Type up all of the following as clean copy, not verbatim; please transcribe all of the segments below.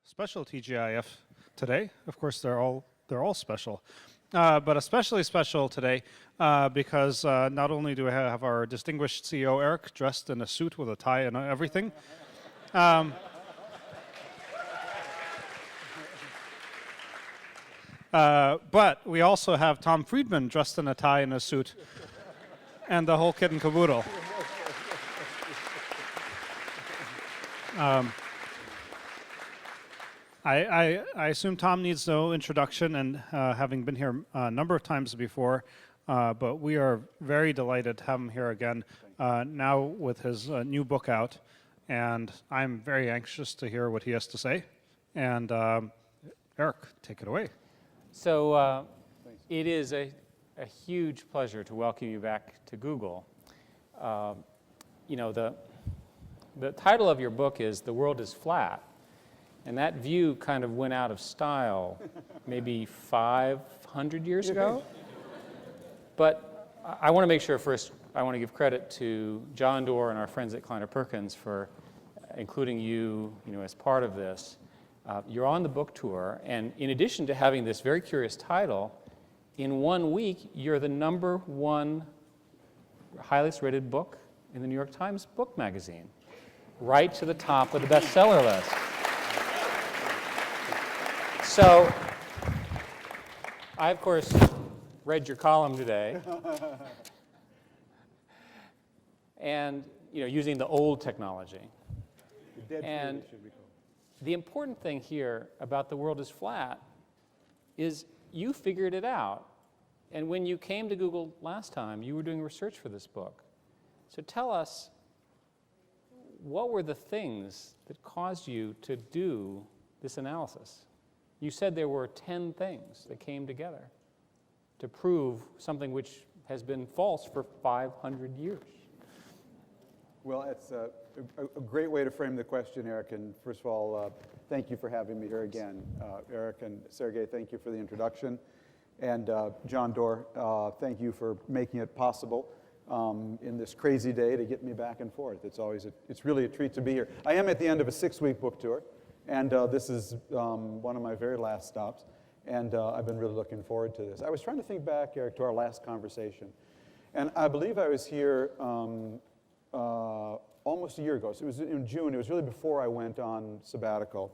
Special TGIF today. Of course, they're all special, but especially special today because not only do we have our distinguished CEO Eric dressed in a suit with a tie and everything, but we also have Tom Friedman dressed in a tie and a suit, and the whole kit and caboodle. I assume Tom needs no introduction, and having been here a number of times before, but we are very delighted to have him here again, now with his new book out, and I'm very anxious to hear what he has to say. And Eric, take it away. So it is a huge pleasure to welcome you back to Google. You know, the title of your book is "The World is Flat." And that view kind of went out of style maybe 500 years ago. But I want to make sure first, I want to give credit to John Doerr and our friends at Kleiner Perkins for including you, as part of this. You're on the book tour, and in addition to having this very curious title, in 1 week, you're the #1 highest rated book in the New York Times book magazine, right to the top of the bestseller list. So, I, of course, read your column today, and using the old technology. And the important thing here about The World is Flat is you figured it out. And when you came to Google last time, you were doing research for this book. So tell us, what were the things that caused you to do this analysis? You said there were 10 things that came together to prove something which has been false for 500 years. Well, it's a great way to frame the question, Eric. And first of all, thank you for having me here again. Eric and Sergey, thank you for the introduction. And John Doerr, thank you for making it possible in this crazy day to get me back and forth. It's really a treat to be here. I am at the end of a 6-week book tour. And this is one of my very last stops, and I've been really looking forward to this. I was trying to think back, Eric, to our last conversation, and I believe I was here almost a year ago. So it was in June. It was really before I went on sabbatical.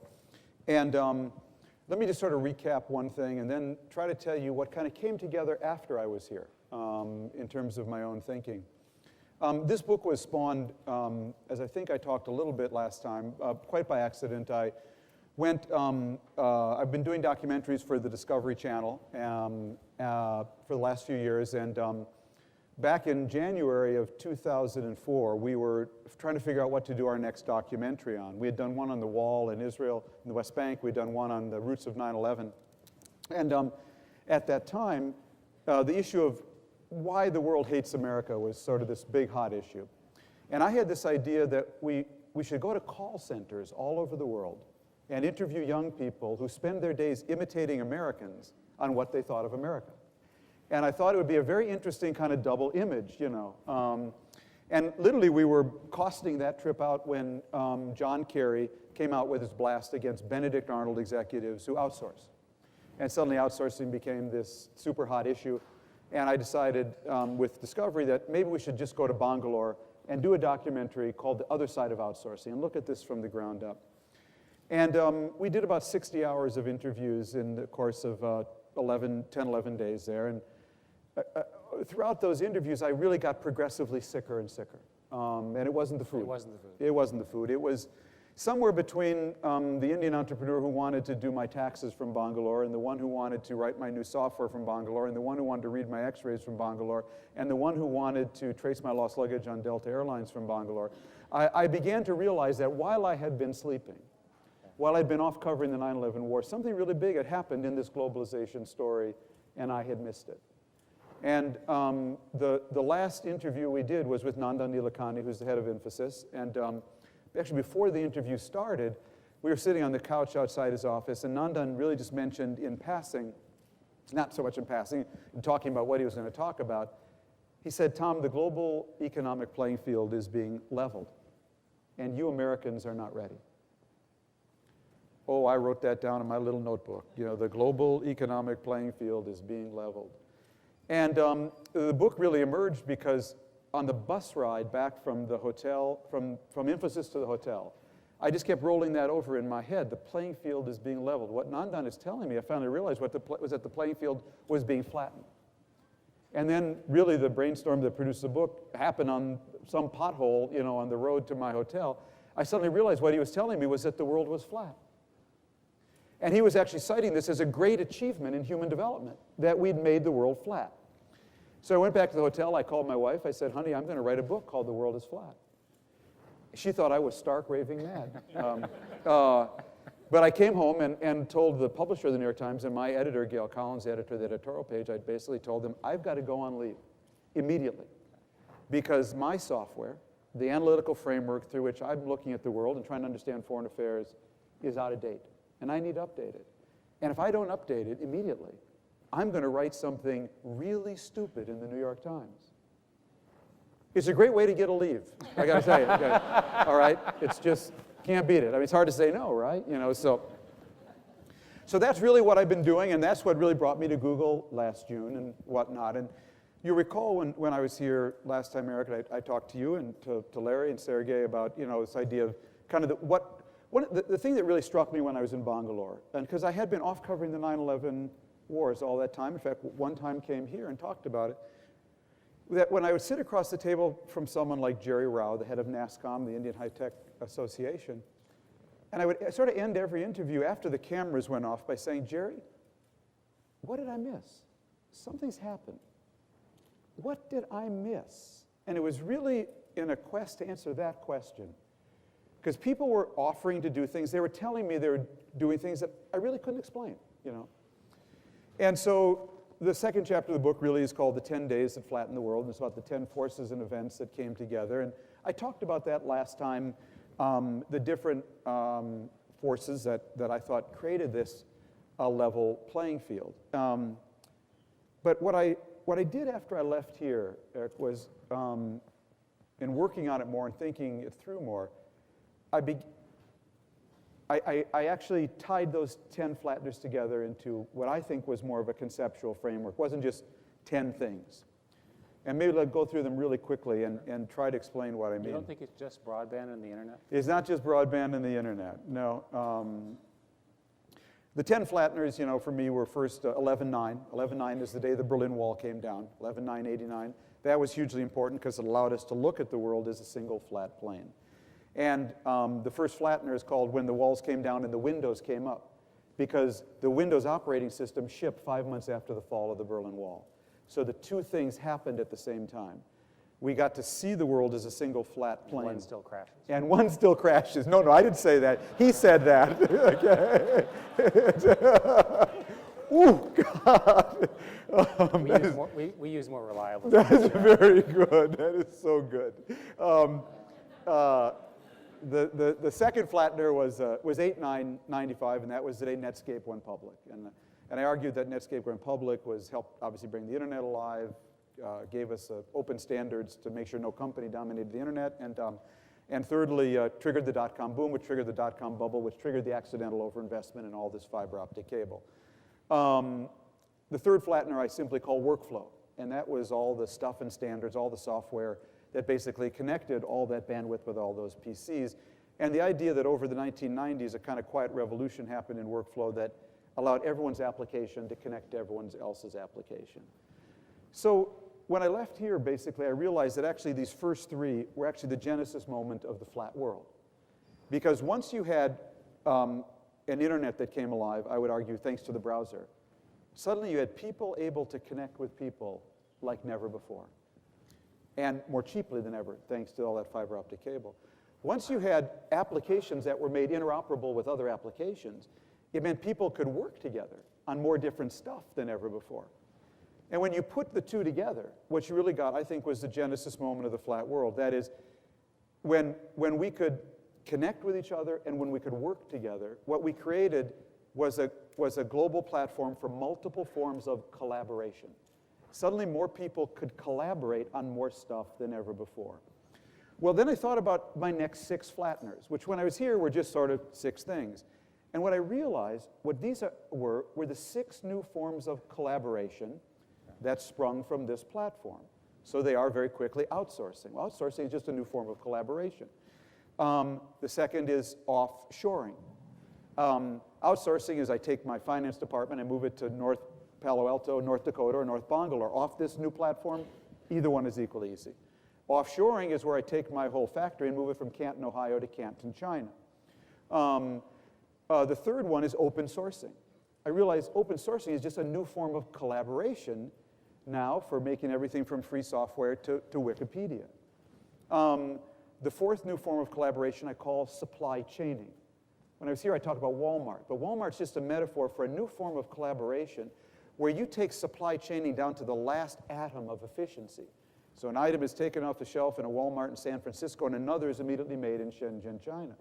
And let me just sort of recap one thing and then try to tell you what kind of came together after I was here in terms of my own thinking. This book was spawned, as I think I talked a little bit last time, quite by accident. I've been doing documentaries for the Discovery Channel for the last few years, and back in January of 2004, we were trying to figure out what to do our next documentary on. We had done one on the wall in Israel, in the West Bank. We'd done one on the roots of 9/11. And at that time, the issue of why the world hates America was sort of this big, hot issue. And I had this idea that we should go to call centers all over the world and interview young people who spend their days imitating Americans on what they thought of America. And I thought it would be a very interesting kind of double image, And literally, we were costing that trip out when John Kerry came out with his blast against Benedict Arnold executives who outsource. And suddenly, outsourcing became this super hot issue. And I decided with Discovery that maybe we should just go to Bangalore and do a documentary called The Other Side of Outsourcing and look at this from the ground up. And we did about 60 hours of interviews in the course of 10-11 days there. And throughout those interviews, I really got progressively sicker and sicker. And it wasn't the food. It wasn't the food. It wasn't the food. It was somewhere between the Indian entrepreneur who wanted to do my taxes from Bangalore, and the one who wanted to write my new software from Bangalore, and the one who wanted to read my x-rays from Bangalore, and the one who wanted to trace my lost luggage on Delta Airlines from Bangalore. I began to realize that while I had been sleeping, while I'd been off covering the 9/11 war, something really big had happened in this globalization story, and I had missed it. And the last interview we did was with Nandan Nilekani, who's the head of Infosys, and actually, before the interview started, we were sitting on the couch outside his office, and Nandan really just mentioned in passing, not so much in passing, in talking about what he was going to talk about, He said, Tom, the global economic playing field is being leveled, and you Americans are not ready. Oh, I wrote that down in my little notebook. You know, the global economic playing field is being leveled. And the book really emerged because on the bus ride back from the hotel, from Infosys to the hotel, I just kept rolling that over in my head. The playing field is being leveled. What Nandan is telling me, I finally realized was that the playing field was being flattened. And then really the brainstorm that produced the book happened on some pothole, you know, on the road to my hotel. I suddenly realized what he was telling me was that the world was flat. And he was actually citing this as a great achievement in human development, that we'd made the world flat. So I went back to the hotel, I called my wife, I said, honey, I'm going to write a book called The World is Flat. She thought I was stark raving mad. But I came home and told the publisher of the New York Times and my editor, Gail Collins, the editor of the editorial page, I basically told them, I've got to go on leave immediately. Because my software, the analytical framework through which I'm looking at the world and trying to understand foreign affairs, is out of date. And I need to update it. And if I don't update it immediately, I'm going to write something really stupid in the New York Times. It's a great way to get a leave, I got to tell you. Okay. All right? It's just, can't beat it. I mean, it's hard to say no, right? You know, so that's really what I've been doing, and that's what really brought me to Google last June and whatnot. And you recall when I was here last time, Eric, I talked to you and to Larry and Sergey about, you know, this idea of kind of the thing that really struck me when I was in Bangalore, and because I had been off covering the 9/11 wars all that time. In fact, one time came here and talked about it. That when I would sit across the table from someone like Jerry Rao, the head of NASSCOM, the Indian High-Tech Association, and I would sort of end every interview after the cameras went off by saying, Jerry, what did I miss? Something's happened. What did I miss? And it was really in a quest to answer that question. Because people were offering to do things. They were telling me they were doing things that I really couldn't explain, you know. And so the second chapter of the book really is called The 10 Days That Flattened the World. And it's about the 10 forces and events that came together. And I talked about that last time, the different forces that I thought created this level playing field. But what I did after I left here, Eric, was in working on it more and thinking it through more, I actually tied those 10 flatteners together into what I think was more of a conceptual framework. It wasn't just 10 things. And maybe I'll go through them really quickly and try to explain what I mean. You don't think it's just broadband and the internet? It's not just broadband and the internet, no. The 10 flatteners, you know, for me were first 11/9. 11/9 is the day the Berlin Wall came down, 11/9/89. That was hugely important because it allowed us to look at the world as a single flat plane. And the first flattener is called When the Walls Came Down and the Windows Came Up, because the Windows operating system shipped 5 months after the fall of the Berlin Wall. So the two things happened at the same time. We got to see the world as a single flat plane. One still crashes. And one still crashes. No, I didn't say that. He said that. Ooh, God. We use more reliable. That's very good. That is so good. The second flattener was 8/9/95, and that was the day Netscape went public. And I argued that Netscape went public helped obviously bring the internet alive, gave us open standards to make sure no company dominated the internet, and thirdly, triggered the dot-com boom, which triggered the dot-com bubble, which triggered the accidental overinvestment in all this fiber optic cable. The third flattener I simply call workflow, and that was all the stuff and standards, all the software that basically connected all that bandwidth with all those PCs. And the idea that over the 1990s, a kind of quiet revolution happened in workflow that allowed everyone's application to connect to everyone else's application. So when I left here, basically, I realized that actually these first three were actually the genesis moment of the flat world. Because once you had an internet that came alive, I would argue, thanks to the browser, suddenly you had people able to connect with people like never before. And more cheaply than ever, thanks to all that fiber optic cable. Once you had applications that were made interoperable with other applications, it meant people could work together on more different stuff than ever before. And when you put the two together, what you really got, I think, was the genesis moment of the flat world. That is, when we could connect with each other and when we could work together, what we created was a global platform for multiple forms of collaboration. Suddenly more people could collaborate on more stuff than ever before. Well, then I thought about my next 6 flatteners, which when I was here were just sort of 6 things. And what I realized, what these were the 6 new forms of collaboration that sprung from this platform. So they are very quickly outsourcing. Well, outsourcing is just a new form of collaboration. The second is offshoring. Outsourcing is I take my finance department and move it to North Palo Alto, North Dakota, or North Bangalore. Off this new platform, either one is equally easy. Offshoring is where I take my whole factory and move it from Canton, Ohio to Canton, China. The third one is open sourcing. I realize open sourcing is just a new form of collaboration now for making everything from free software to Wikipedia. The fourth new form of collaboration I call supply chaining. When I was here, I talked about Walmart, but Walmart's just a metaphor for a new form of collaboration where you take supply chaining down to the last atom of efficiency. So an item is taken off the shelf in a Walmart in San Francisco and another is immediately made in Shenzhen, China.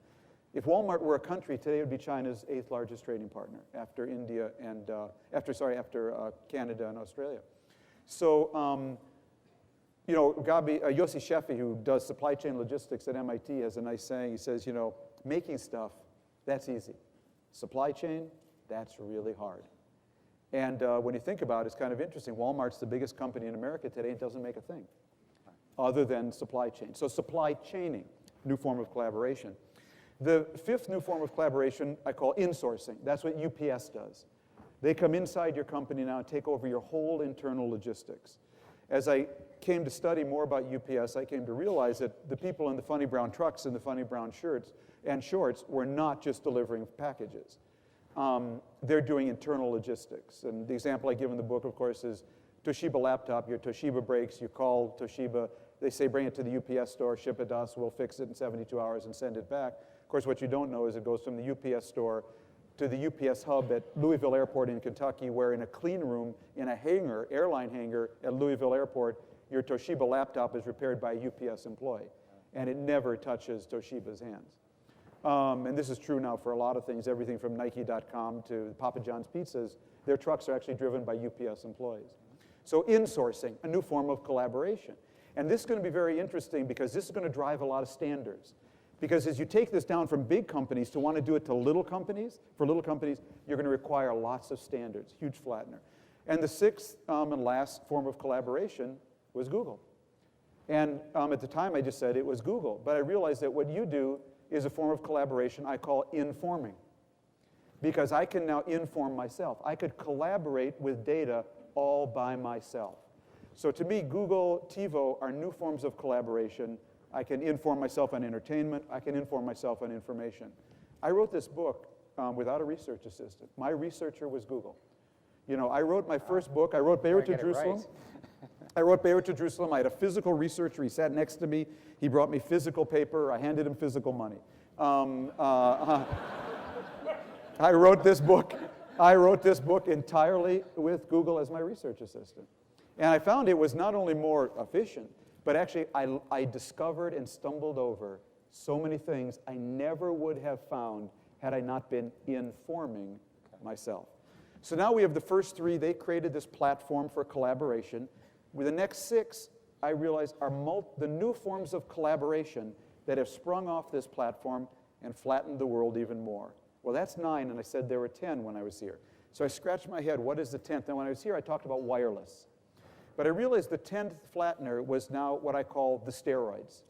If Walmart were a country, today it would be China's 8th largest trading partner after India and, after Canada and Australia. So, you know, Yossi Sheffi, who does supply chain logistics at MIT, has a nice saying. He says, you know, making stuff, that's easy. Supply chain, that's really hard. And when you think about it, it's kind of interesting. Walmart's the biggest company in America today and doesn't make a thing other than supply chain. So supply chaining, new form of collaboration. The 5th new form of collaboration I call insourcing. That's what UPS does. They come inside your company now and take over your whole internal logistics. As I came to study more about UPS, I came to realize that the people in the funny brown trucks and the funny brown shirts and shorts were not just delivering packages. They're doing internal logistics. And the example I give in the book, of course, is Toshiba laptop. Your Toshiba breaks, you call Toshiba, they say bring it to the UPS store, ship it to us, we'll fix it in 72 hours and send it back. Of course, what you don't know is it goes from the UPS store to the UPS hub at Louisville Airport in Kentucky, where in a clean room, in a hangar, airline hangar at Louisville Airport, your Toshiba laptop is repaired by a UPS employee. And it never touches Toshiba's hands. And this is true now for a lot of things, everything from Nike.com to Papa John's Pizzas. Their trucks are actually driven by UPS employees. So insourcing, a new form of collaboration. And this is going to be very interesting because this is going to drive a lot of standards. Because as you take this down from big companies to want to do it to little companies, for little companies, you're going to require lots of standards, huge flattener. And the 6th and last form of collaboration was Google. And at the time I just said it was Google, but I realized that what you do is a form of collaboration I call informing. Because I can now inform myself. I could collaborate with data all by myself. So to me, Google, TiVo are new forms of collaboration. I can inform myself on entertainment. I can inform myself on information. I wrote this book without a research assistant. My researcher was Google. You know, I wrote my first book. I wrote Beirut to Jerusalem. Right. I wrote Beirut to Jerusalem. I had a physical researcher. He sat next to me. He brought me physical paper. I handed him physical money. I wrote this book. I wrote this book entirely with Google as my research assistant. And I found it was not only more efficient, but actually I discovered and stumbled over so many things I never would have found had I not been informing myself. So now we have the first 3. They created this platform for collaboration. With the next 6, I realized are the new forms of collaboration that have sprung off this platform and flattened the world even more. Well, that's 9, and I said there were 10 when I was here. So I scratched my head, what is the 10th? And when I was here, I talked about wireless. But I realized the 10th flattener was now what I call the steroids.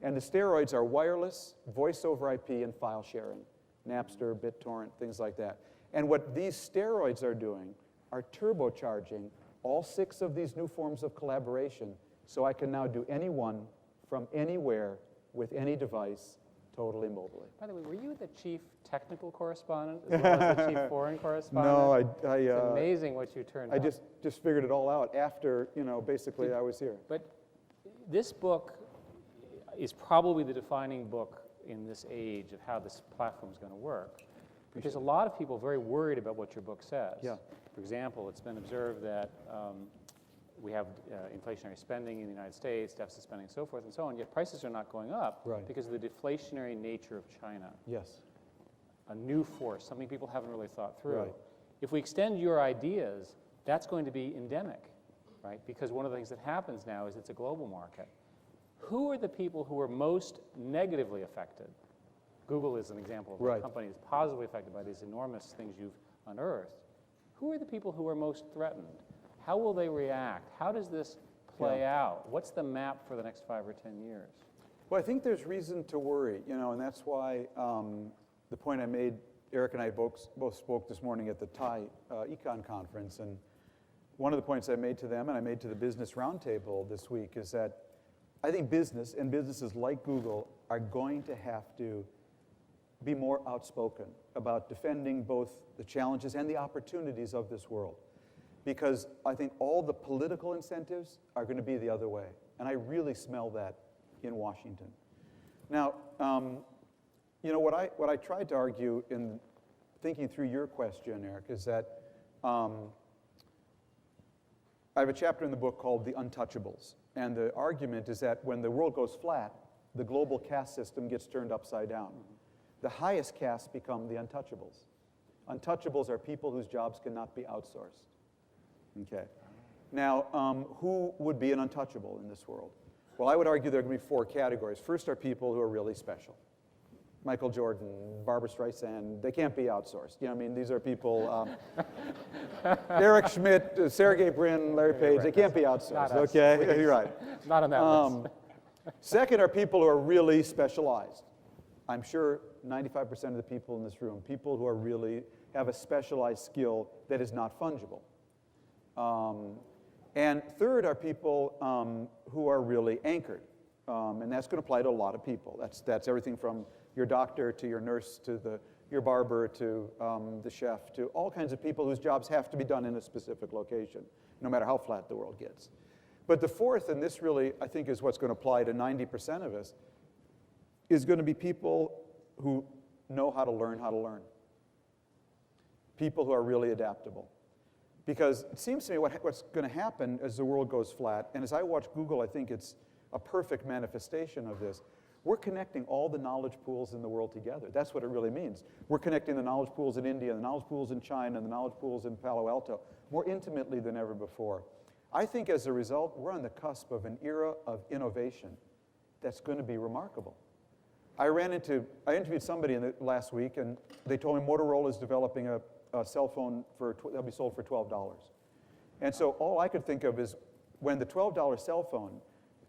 And the steroids are wireless, voice over IP, and file sharing. Napster, BitTorrent, things like that. And what these steroids are doing are turbocharging all 6 of these new forms of collaboration so I can now do any one from anywhere with any device totally mobily. By the way, were you the chief technical correspondent as well as the chief foreign correspondent? No, it's amazing what you turned out. I just figured it all out after, you know, basically I was here. But this book is probably the defining book in this age of how this platform is going to work. Because a lot of people are very worried about what your book says. Yeah. For example, it's been observed that we have inflationary spending in the United States, deficit spending, and so forth and so on, yet prices are not going up because of the deflationary nature of China. Yes. A new force, something people haven't really thought through. Right. If we extend your ideas, that's going to be endemic. right? Because one of the things that happens now is it's a global market. Who are the people who are most negatively affected? Google is an example of a company that's positively affected by these enormous things you've unearthed. Who are the people who are most threatened? How will they react? How does this play out? What's the map for the next 5 or 10 years? Well, I think there's reason to worry, and that's why the point I made, Eric and I both spoke this morning at the Thai Econ Conference, and one of the points I made to them and I made to the Business Roundtable this week is that I think business and businesses like Google are going to have to be more outspoken about defending both the challenges and the opportunities of this world. Because I think all the political incentives are going to be the other way. And I really smell that in Washington. Now, what I tried to argue in thinking through your question, Eric, is that I have a chapter in the book called The Untouchables. And the argument is that when the world goes flat, the global caste system gets turned upside down. The highest castes become the untouchables. Untouchables are people whose jobs cannot be outsourced. Okay. Now, who would be an untouchable in this world? Well, I would argue there are going to be 4 categories. First are people who are really special. Michael Jordan, Barbara Streisand, they can't be outsourced. These are people, Eric Schmidt, Sergey Brin, Larry Page, they can't be outsourced, okay? You're right. Not on that list. Second are people who are really specialized. I'm sure 95% of the people in this room, people who are really have a specialized skill that is not fungible. And third are people who are really anchored. And that's going to apply to a lot of people. That's everything from your doctor to your nurse to your barber to the chef to all kinds of people whose jobs have to be done in a specific location, no matter how flat the world gets. But the fourth, and this really I think is what's going to apply to 90% of us, is going to be people who know how to learn how to learn. People who are really adaptable. Because it seems to me what's going to happen as the world goes flat, and as I watch Google, I think it's a perfect manifestation of this. We're connecting all the knowledge pools in the world together. That's what it really means. We're connecting the knowledge pools in India, the knowledge pools in China, and the knowledge pools in Palo Alto more intimately than ever before. I think as a result, we're on the cusp of an era of innovation that's going to be remarkable. I interviewed somebody last week, and they told me Motorola is developing a cell phone that'll be sold for $12. And so all I could think of is when the $12 cell phone,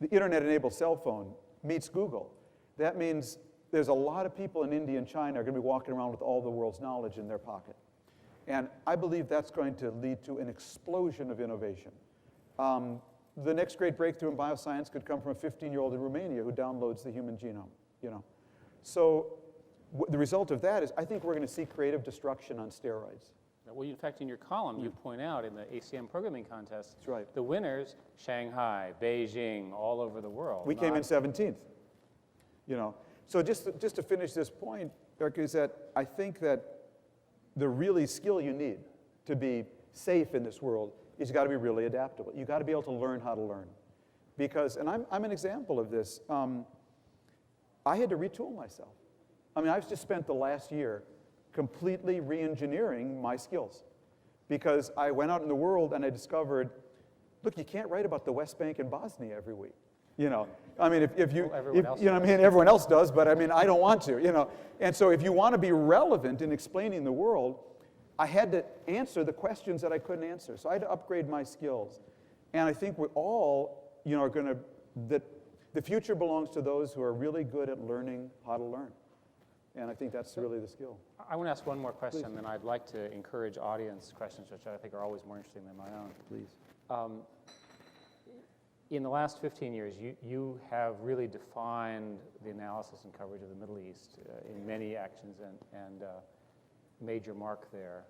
the internet-enabled cell phone, meets Google, that means there's a lot of people in India and China are going to be walking around with all the world's knowledge in their pocket. And I believe that's going to lead to an explosion of innovation. The next great breakthrough in bioscience could come from a 15-year-old in Romania who downloads the human genome. So the result of that is I think we're going to see creative destruction on steroids. Well, in fact, in your column, you point out in the ACM programming contest, that's right, the winners, Shanghai, Beijing, all over the world. We came in 17th. So just to finish this point, Eric, is that I think that the really skill you need to be safe in this world is you've got to be really adaptable. You've got to be able to learn how to learn. Because, and I'm an example of this, I had to retool myself. I've just spent the last year completely re-engineering my skills. Because I went out in the world and I discovered, look, you can't write about the West Bank and Bosnia every week. Everyone else does, but I don't want to, And so if you want to be relevant in explaining the world, I had to answer the questions that I couldn't answer. So I had to upgrade my skills. And I think we all, are going to, that the future belongs to those who are really good at learning how to learn. And I think that's really the skill. I want to ask one more question, Please. and then I'd like to encourage audience questions, which I think are always more interesting than my own. Please. In the last 15 years, you have really defined the analysis and coverage of the Middle East in many actions and made your mark there.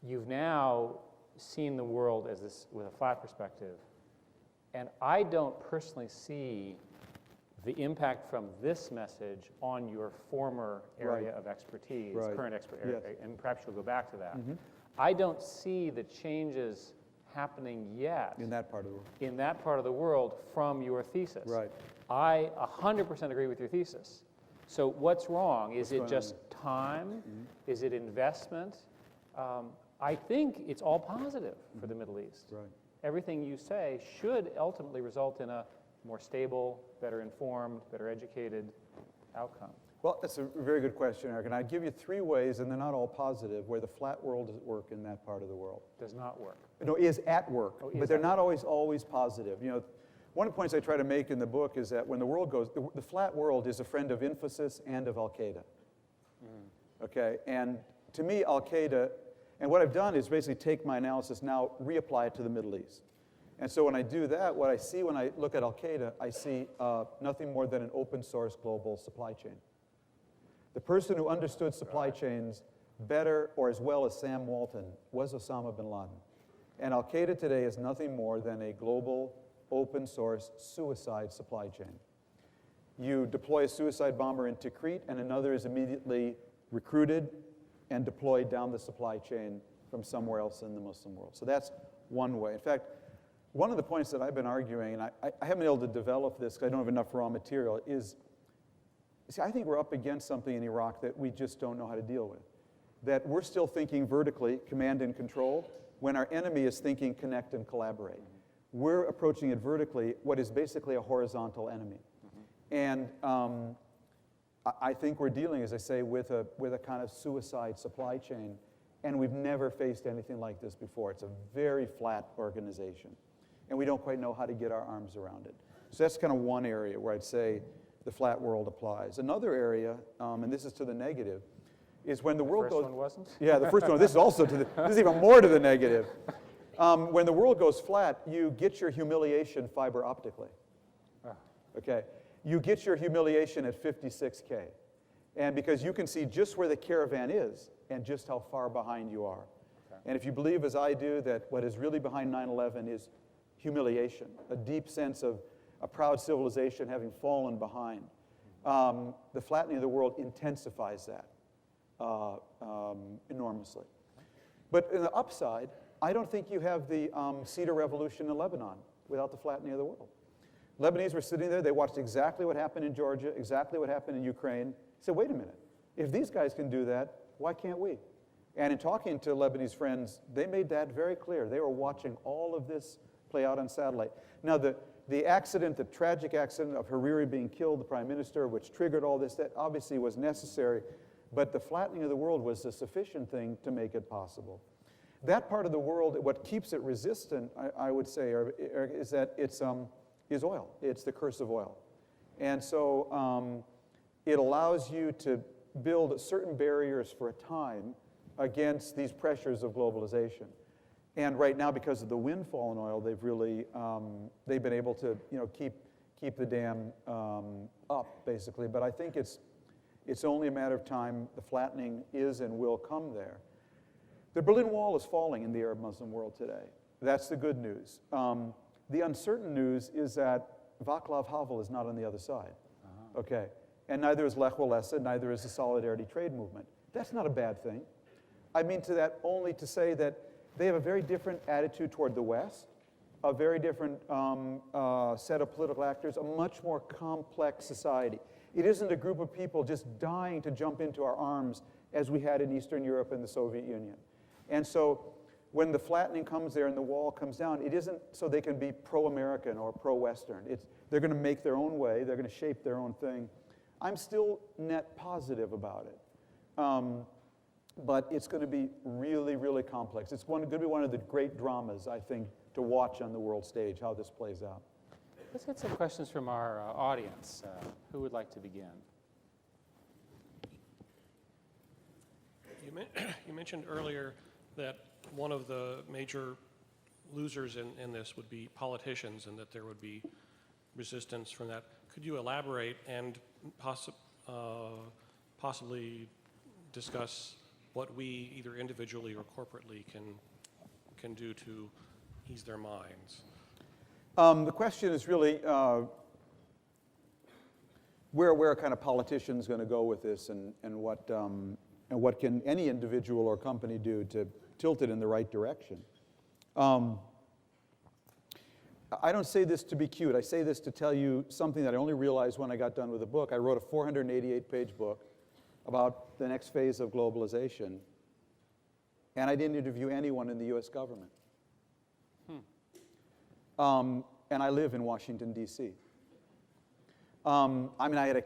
You've now seen the world as this with a flat perspective, and I don't personally see the impact from this message on your former area of expertise, current area, and perhaps you'll go back to that. Mm-hmm. I don't see the changes happening yet in that part of the world. In that part of the world from your thesis. Right. I 100% agree with your thesis. So what's wrong? Is it just time? Mm-hmm. Is it investment? I think it's all positive for the Middle East. Right. everything you say should ultimately result in a more stable, better informed, better educated outcome. Well, that's a very good question, Eric. And I'd give you 3 ways, and they're not all positive, where the flat world is at work in that part of the world. Does not work. No, is at work, Oh, but is they're at not always positive. You know, one of the points I try to make in the book is that when the world goes, the flat world is a friend of Infosys and of Al-Qaeda. Okay, and to me, Al-Qaeda, and what I've done is basically take my analysis now, reapply it to the Middle East. And so when I do that, what I see when I look at Al-Qaeda, I see nothing more than an open source global supply chain. The person who understood supply chains better or as well as Sam Walton was Osama bin Laden. And Al-Qaeda today is nothing more than a global, open source suicide supply chain. You deploy a suicide bomber into Crete, and another is immediately recruited and deployed down the supply chain from somewhere else in the Muslim world. So that's one way. In fact, one of the points that I've been arguing, and I haven't been able to develop this because I don't have enough raw material, is, see, I think we're up against something in Iraq that we just don't know how to deal with. That we're still thinking vertically, command and control, when our enemy is thinking connect and collaborate. We're approaching it vertically, what is basically a horizontal enemy. And I think we're dealing, as I say, with a kind of suicide supply chain, and we've never faced anything like this before. It's a very flat organization, and we don't quite know how to get our arms around it. So that's kind of one area where I'd say the flat world applies. Another area, and this is to the negative, is when the world goes... First one wasn't? Yeah, the first one. This is also to the... This is even more to the negative. When the world goes flat, you get your humiliation fiber optically. Okay? You get your humiliation at 56K. And because you can see just where the caravan is and just how far behind you are. Okay. And if you believe, as I do, that what is really behind 9/11 is humiliation, a deep sense of a proud civilization having fallen behind, the flattening of the world intensifies that enormously. But in the upside, I don't think you have the Cedar Revolution in Lebanon without the flattening of the world. Lebanese were sitting there, they watched exactly what happened in Georgia, exactly what happened in Ukraine. They said, wait a minute, if these guys can do that, why can't we? And in talking to Lebanese friends, they made that very clear. They were watching all of this play out on satellite. Now, the accident, the tragic accident of Hariri being killed, the prime minister, which triggered all this, that obviously was necessary, but the flattening of the world was a sufficient thing to make it possible. That part of the world, what keeps it resistant, I would say, is that it's is oil. It's the curse of oil. And so it allows you to build certain barriers for a time against these pressures of globalization. And right now, because of the windfall in oil, they've really, they've been able to, keep the dam up, basically. But I think it's only a matter of time. The flattening is and will come there. The Berlin Wall is falling in the Arab Muslim world today. That's the good news. The uncertain news is that Václav Havel is not on the other side. Okay, and neither is Lech Walesa, neither is the Solidarity Trade Movement. That's not a bad thing. I mean to that only to say that they have a very different attitude toward the West, a very different set of political actors, a much more complex society. It isn't a group of people just dying to jump into our arms as we had in Eastern Europe and the Soviet Union. And so when the flattening comes there and the wall comes down, it isn't so they can be pro-American or pro-Western. They're going to make their own way. They're going to shape their own thing. I'm still net positive about it. But it's going to be really, really complex. It's going to be one of the great dramas, I think, to watch on the world stage, how this plays out. Let's get some questions from our audience. Who would like to begin? You mentioned earlier that one of the major losers in this would be politicians and that there would be resistance from that. Could you elaborate and possibly discuss what we, either individually or corporately, can do to ease their minds? The question is really where kind of politicians going to go with this, and what can any individual or company do to tilt it in the right direction. I don't say this to be cute. I say this to tell you something that I only realized when I got done with the book. I wrote a 488-page book about the next phase of globalization, and I didn't interview anyone in the US government. and I live in Washington, D.C. I mean, I had an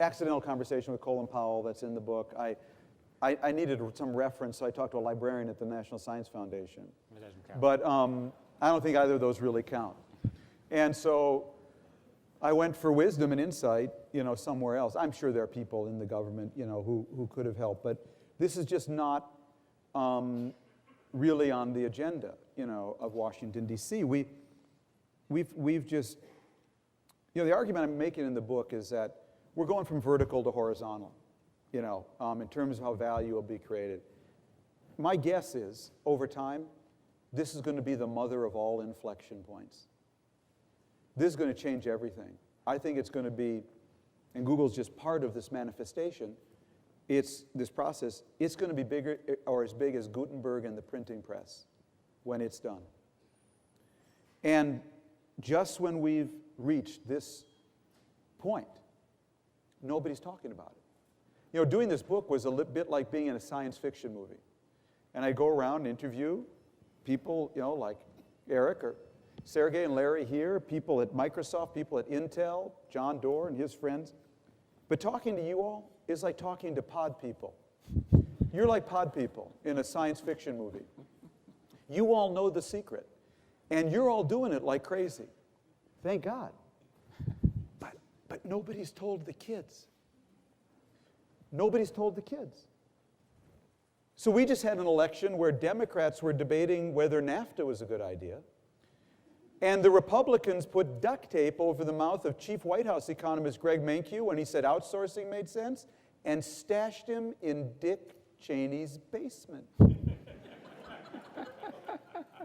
accidental conversation with Colin Powell that's in the book. I needed some reference, so I talked to a librarian at the National Science Foundation. It doesn't count. But I don't think either of those really count. And so I went for wisdom and insight, somewhere else. I'm sure there are people in the government, who could have helped, but this is just not really on the agenda, of Washington, D.C. We've just, the argument I'm making in the book is that we're going from vertical to horizontal, in terms of how value will be created. My guess is, over time, this is going to be the mother of all inflection points. This is going to change everything. I think it's going to be, and Google's just part of this manifestation, this process, it's going to be bigger or as big as Gutenberg and the printing press when it's done. And just when we've reached this point, nobody's talking about it. Doing this book was a bit like being in a science fiction movie. And I go around and interview people, like Eric or Sergey and Larry here, people at Microsoft, people at Intel, John Doerr and his friends. But talking to you all is like talking to pod people. You're like pod people in a science fiction movie. You all know the secret, and you're all doing it like crazy. Thank God. But nobody's told the kids. Nobody's told the kids. So we just had an election where Democrats were debating whether NAFTA was a good idea. And the Republicans put duct tape over the mouth of Chief White House economist Greg Mankiw when he said outsourcing made sense, and stashed him in Dick Cheney's basement.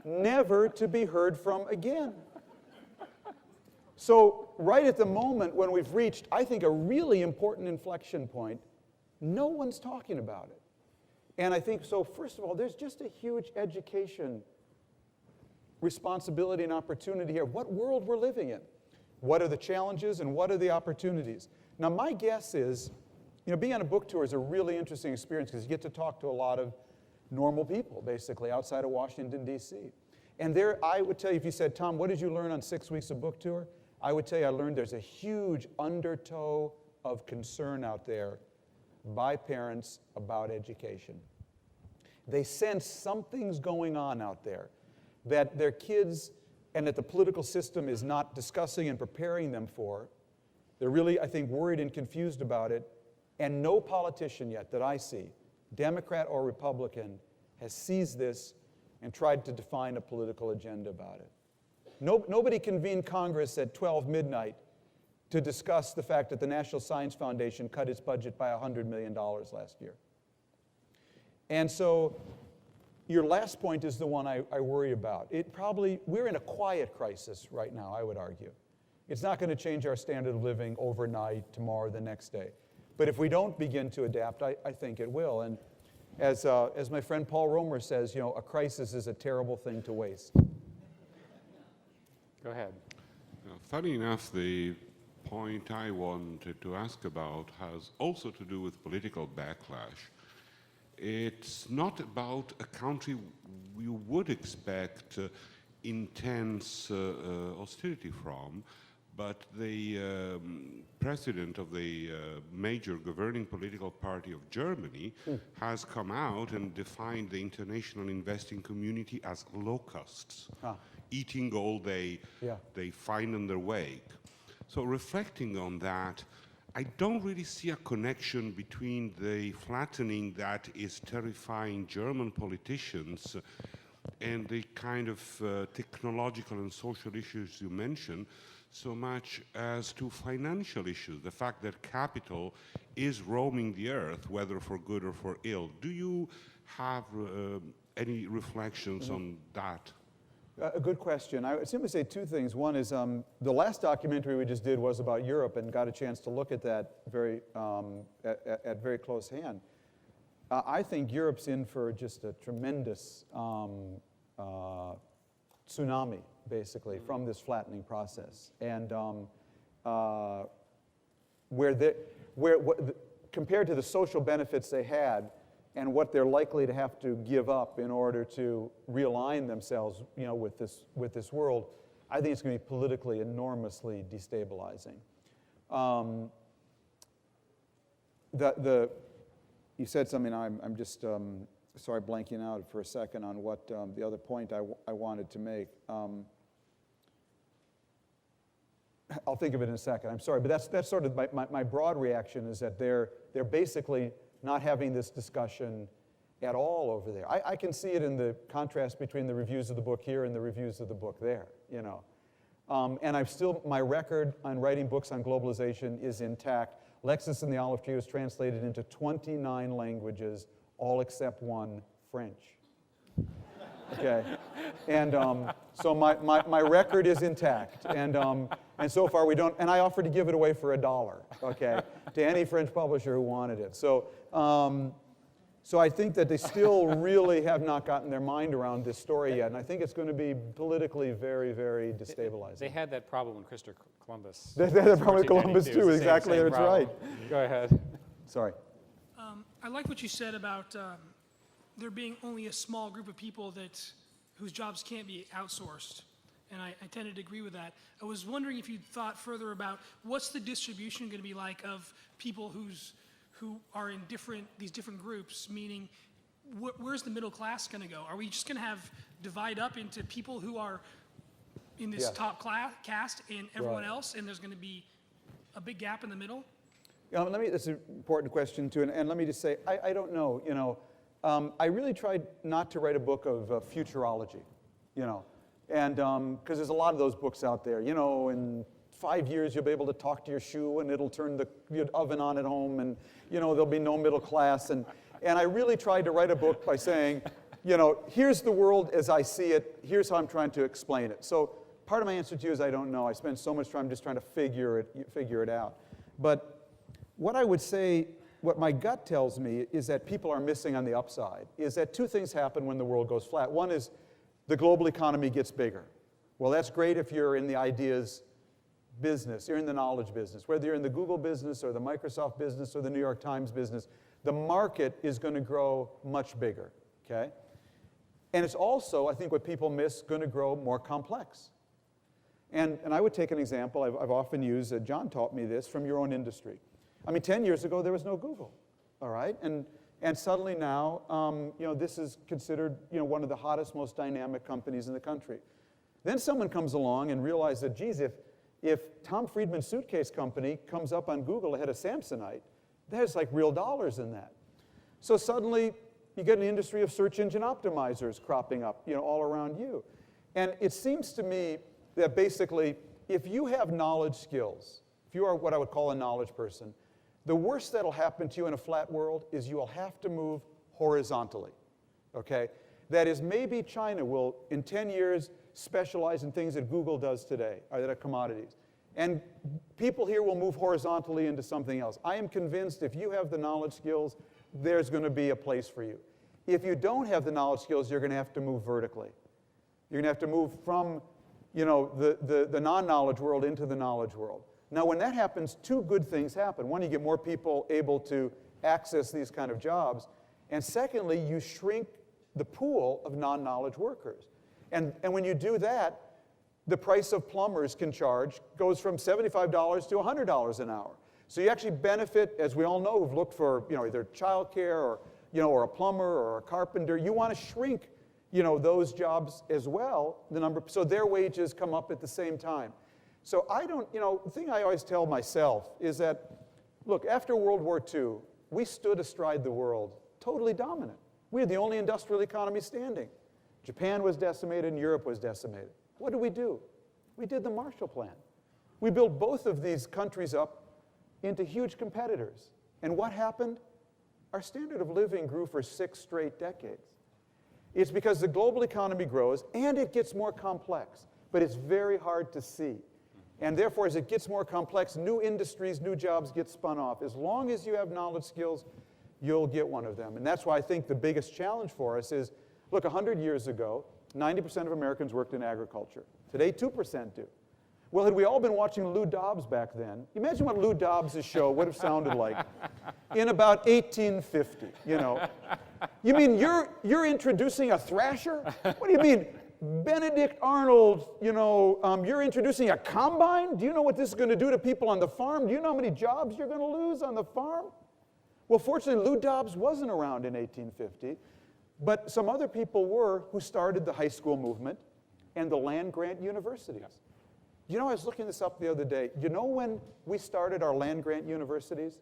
Never to be heard from again. So right at the moment when we've reached, I think, a really important inflection point, no one's talking about it. And I think, so first of all, there's just a huge education responsibility and opportunity here. What world we're living in. What are the challenges and what are the opportunities? Now, my guess is, being on a book tour is a really interesting experience because you get to talk to a lot of normal people, basically, outside of Washington, D.C. And there, I would tell you, if you said, Tom, what did you learn on 6 weeks of book tour? I would tell you I learned there's a huge undertow of concern out there by parents about education. They sense something's going on out there that their kids and that the political system is not discussing and preparing them for. They're really, I think, worried and confused about it. And no politician yet that I see, Democrat or Republican, has seized this and tried to define a political agenda about it. Nobody convened Congress at 12 midnight to discuss the fact that the National Science Foundation cut its budget by $100 million last year. And so your last point is the one I worry about. We're in a quiet crisis right now, I would argue. It's not going to change our standard of living overnight, tomorrow, the next day. But if we don't begin to adapt, I think it will. And as my friend Paul Romer says, a crisis is a terrible thing to waste. Go ahead. Funny enough, the point I wanted to ask about has also to do with political backlash. It's not about a country you would expect intense hostility from, but the president of the major governing political party of Germany has come out and defined the international investing community as locusts, eating all they find in their wake. So reflecting on that, I don't really see a connection between the flattening that is terrifying German politicians and the kind of technological and social issues you mentioned, so much as to financial issues, the fact that capital is roaming the earth, whether for good or for ill. Do you have any reflections on that? A good question. I would simply say two things. One is the last documentary we just did was about Europe and got a chance to look at that at very close hand. I think Europe's in for just a tremendous tsunami, basically, from this flattening process. And compared to the social benefits they had, and what they're likely to have to give up in order to realign themselves, with this world, I think it's going to be politically enormously destabilizing. You said something, I'm just sorry, blanking out for a second on what the other point I wanted to make. I'll think of it in a second. I'm sorry, but that's sort of my broad reaction is that they're basically not having this discussion at all over there. I can see it in the contrast between the reviews of the book here and the reviews of the book there, you know. And my record on writing books on globalization is intact. Lexus and the Olive Tree was translated into 29 languages, all except one, French. Okay, and so my record is intact, and so far we don't. And I offered to give it away for $1, okay, to any French publisher who wanted it. So I think that they still really have not gotten their mind around this story yet, and I think it's going to be politically very, very destabilizing. They had that problem when Christopher Columbus. They had that problem with Columbus too. Exactly, that's right. Go ahead. Sorry. I like what you said about there being only a small group of people whose jobs can't be outsourced, and I tended to agree with that. I was wondering if you'd thought further about what's the distribution going to be like of people who are in these different groups, meaning where's the middle class going to go? Are we just going to have divide up into people who are in this top caste and everyone else, and there's going to be a big gap in the middle? That's an important question too, and let me just say, I don't know, you know, I really tried not to write a book of futurology, you know, and because there's a lot of those books out there, you know, in 5 years you'll be able to talk to your shoe and it'll turn the oven on at home, and you know, there'll be no middle class, and I really tried to write a book by saying, you know, here's the world as I see it, here's how I'm trying to explain it. So part of my answer to you is I don't know. I spend so much time just trying to figure it out. But what I would say, what my gut tells me is that people are missing on the upside, is that two things happen when the world goes flat. One is the global economy gets bigger. Well, that's great if you're in the ideas business, you're in the knowledge business. Whether you're in the Google business or the Microsoft business or the New York Times business, the market is going to grow much bigger, okay? And it's also, I think what people miss, going to grow more complex. And I would take an example I've often used, John taught me this, from your own industry. I mean, 10 years ago, there was no Google, all right? And suddenly now, you know, this is considered, you know, one of the hottest, most dynamic companies in the country. Then someone comes along and realizes that, geez, if Tom Friedman's suitcase company comes up on Google ahead of Samsonite, there's like real dollars in that. So suddenly, you get an industry of search engine optimizers cropping up, you know, all around you. And it seems to me that basically, if you have knowledge skills, if you are what I would call a knowledge person, the worst that'll happen to you in a flat world is you will have to move horizontally, okay? That is, maybe China will, in 10 years, specialize in things that Google does today, or that are commodities. And people here will move horizontally into something else. I am convinced if you have the knowledge skills, there's going to be a place for you. If you don't have the knowledge skills, you're going to have to move vertically. You're going to have to move from, you know, the non-knowledge world into the knowledge world. Now, when that happens, two good things happen. One, you get more people able to access these kind of jobs. And secondly, you shrink the pool of non-knowledge workers. And when you do that, the price of plumbers goes from $75 to $100 an hour. So you actually benefit, as we all know, who've looked for, you know, either childcare or, you know, or a plumber or a carpenter. You want to shrink, you know, those jobs as well, so their wages come up at the same time. So I don't, you know, the thing I always tell myself is that, look, after World War II, we stood astride the world, totally dominant. We had the only industrial economy standing. Japan was decimated and Europe was decimated. What did we do? We did the Marshall Plan. We built both of these countries up into huge competitors. And what happened? Our standard of living grew for 6 straight decades. It's because the global economy grows and it gets more complex, but it's very hard to see. And therefore, as it gets more complex, new industries, new jobs get spun off. As long as you have knowledge skills, you'll get one of them. And that's why I think the biggest challenge for us is, look, 100 years ago, 90% of Americans worked in agriculture. Today, 2% do. Well, had we all been watching Lou Dobbs back then, imagine what Lou Dobbs' show would have sounded like in about 1850, you know. You mean you're introducing a thrasher? What do you mean? Benedict Arnold, you're introducing a combine? Do you know what this is going to do to people on the farm? Do you know how many jobs you're going to lose on the farm? Well, fortunately, Lou Dobbs wasn't around in 1850, but some other people were who started the high school movement and the land-grant universities. Yes. I was looking this up the other day. You know when we started our land-grant universities?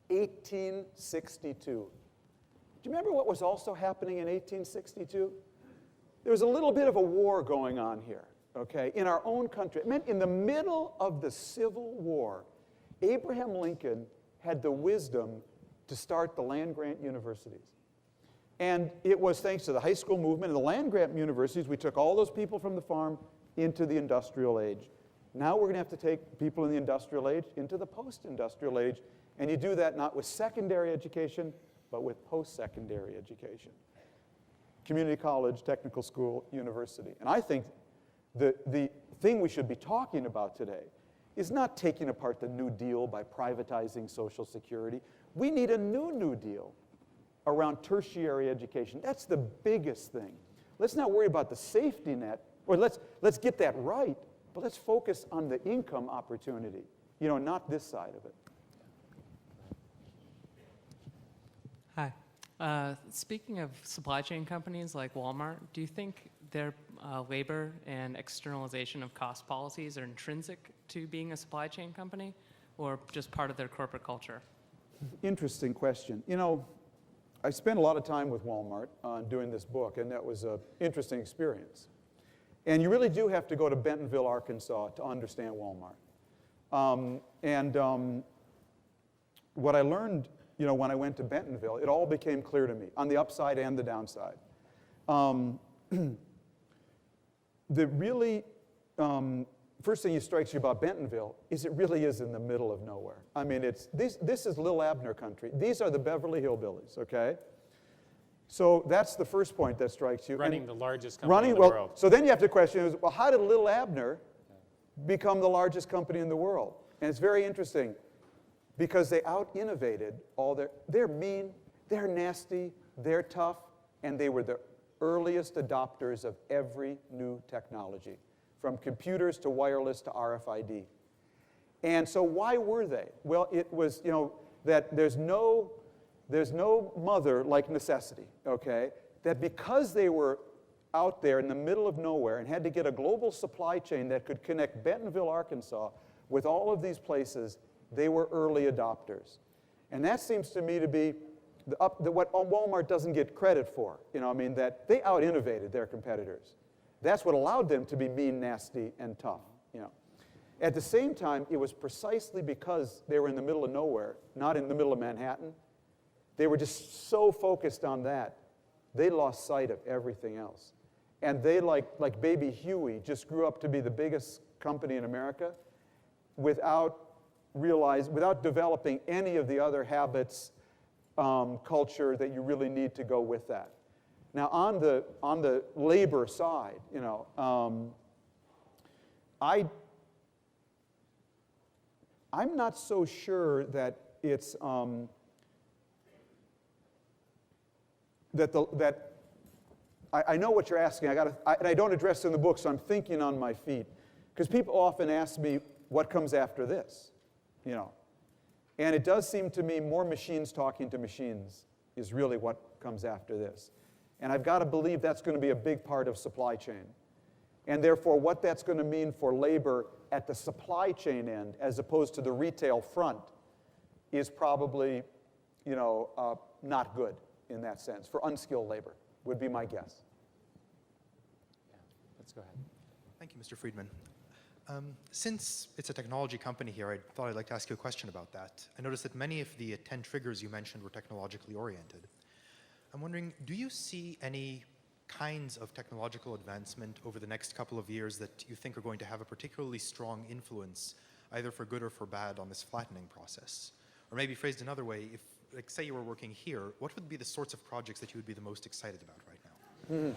1862. Do you remember what was also happening in 1862? There was a little bit of a war going on here, okay, in our own country. It meant in the middle of the Civil War, Abraham Lincoln had the wisdom to start the land-grant universities. And it was thanks to the high school movement and the land-grant universities, we took all those people from the farm into the industrial age. Now we're going to have to take people in the industrial age into the post-industrial age, and you do that not with secondary education, but with post-secondary education. Community college, technical school, university. And I think the thing we should be talking about today is not taking apart the New Deal by privatizing Social Security. We need a New Deal around tertiary education. That's the biggest thing. Let's not worry about the safety net, or let's get that right, but let's focus on the income opportunity, not this side of it. Hi. Speaking of supply chain companies like Walmart, do you think their labor and externalization of cost policies are intrinsic to being a supply chain company or just part of their corporate culture? Interesting question. I spent a lot of time with Walmart doing this book, and that was an interesting experience. And you really do have to go to Bentonville, Arkansas to understand Walmart. What I learned when I went to Bentonville, it all became clear to me, on the upside and the downside. The really first thing that strikes you about Bentonville is it really is in the middle of nowhere. I mean, this is Lil Abner country. These are the Beverly Hillbillies, okay? So that's the first point that strikes you. Running the largest company in the world. So then you have to question, well, how did Lil Abner become the largest company in the world? And it's very interesting. Because they out-innovated they're mean, they're nasty, they're tough, and they were the earliest adopters of every new technology, from computers to wireless to RFID. And so why were they? Well, it was, that there's no mother like necessity, okay? That because they were out there in the middle of nowhere and had to get a global supply chain that could connect Bentonville, Arkansas with all of these places, they were early adopters. And that seems to me to be what Walmart doesn't get credit for. That they out-innovated their competitors. That's what allowed them to be mean, nasty, and tough. At the same time, it was precisely because they were in the middle of nowhere, not in the middle of Manhattan. They were just so focused on that, they lost sight of everything else. And they, like baby Huey, just grew up to be the biggest company in America without developing any of the other habits, culture that you really need to go with that. Now, on the labor side, I'm not so sure that it's I know what you're asking. And I don't address it in the book, so I'm thinking on my feet, because people often ask me what comes after this. And it does seem to me more machines talking to machines is really what comes after this. And I've got to believe that's going to be a big part of supply chain. And therefore, what that's going to mean for labor at the supply chain end, as opposed to the retail front, is probably, not good in that sense. For unskilled labor, would be my guess. Yeah, let's go ahead. Thank you, Mr. Friedman. Since it's a technology company here, I thought I'd like to ask you a question about that. I noticed that many of the 10 triggers you mentioned were technologically oriented. I'm wondering, do you see any kinds of technological advancement over the next couple of years that you think are going to have a particularly strong influence, either for good or for bad, on this flattening process? Or maybe phrased another way, if, say you were working here, what would be the sorts of projects that you would be the most excited about right now?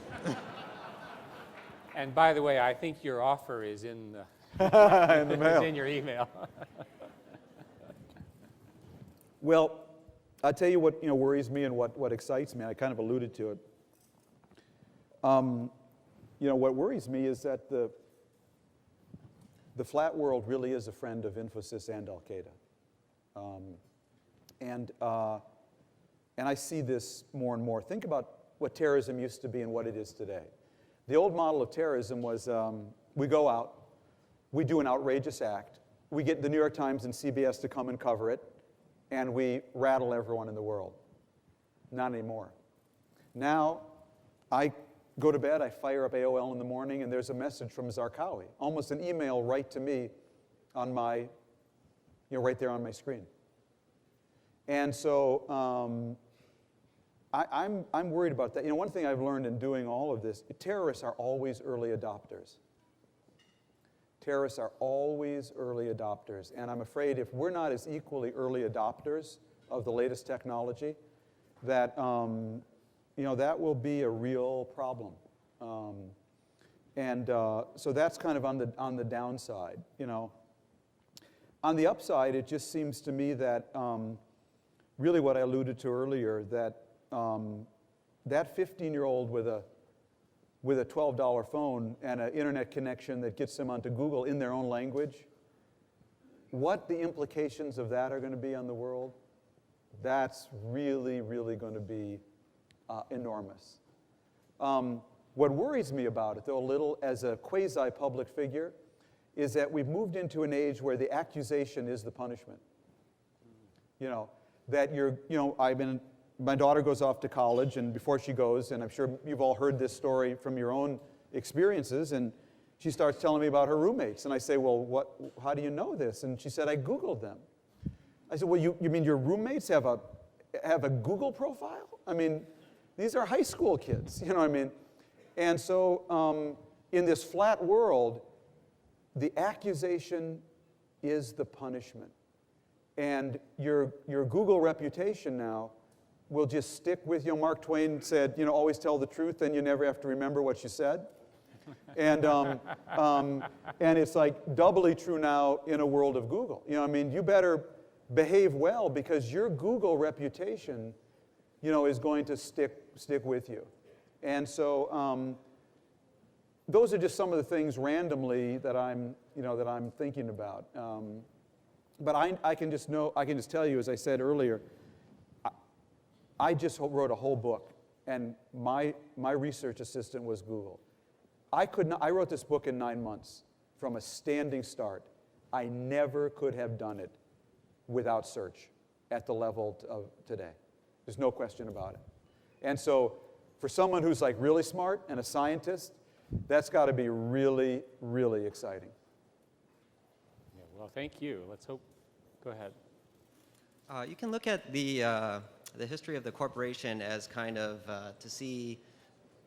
And by the way, I think your offer is in the in the mail. is in your email. Well, I'll tell you what worries me and what excites me. I kind of alluded to it. what worries me is that the flat world really is a friend of Infosys and Al-Qaeda. And I see this more and more. Think about what terrorism used to be and what it is today. The old model of terrorism was we go out, we do an outrageous act, we get the New York Times and CBS to come and cover it, and we rattle everyone in the world. Not anymore. Now, I go to bed, I fire up AOL in the morning, and there's a message from Zarqawi, almost an email right to me on my, right there on my screen. And so I'm worried about that. One thing I've learned in doing all of this, terrorists are always early adopters. Terrorists are always early adopters. And I'm afraid if we're not as equally early adopters of the latest technology, that that will be a real problem. So that's kind of on the downside. On the upside, it just seems to me that really what I alluded to earlier, that that 15-year-old with a $12 phone and an internet connection that gets them onto Google in their own language, what the implications of that are going to be on the world, that's really, really going to be enormous. What worries me about it, though, a little as a quasi-public figure, is that we've moved into an age where the accusation is the punishment. That my daughter goes off to college, and before she goes, and I'm sure you've all heard this story from your own experiences, and she starts telling me about her roommates. And I say, well, how do you know this? And she said, I Googled them. I said, well, you mean your roommates have a Google profile? I mean, these are high school kids, you know what I mean? And so in this flat world, the accusation is the punishment. And your Google reputation now will just stick with you. Mark Twain said, always tell the truth, and you never have to remember what you said. And it's like doubly true now in a world of Google. You better behave well, because your Google reputation, is going to stick with you. And so those are just some of the things randomly that I'm thinking about. But I can just tell you, as I said earlier, I just wrote a whole book, and my research assistant was Google. I wrote this book in 9 months from a standing start. I never could have done it without search at the level of today. There's no question about it. And so for someone who's like really smart and a scientist, that's got to be really, really exciting. Yeah, well, thank you. Let's hope. Go ahead. You can look at the history of the corporation as kind of to see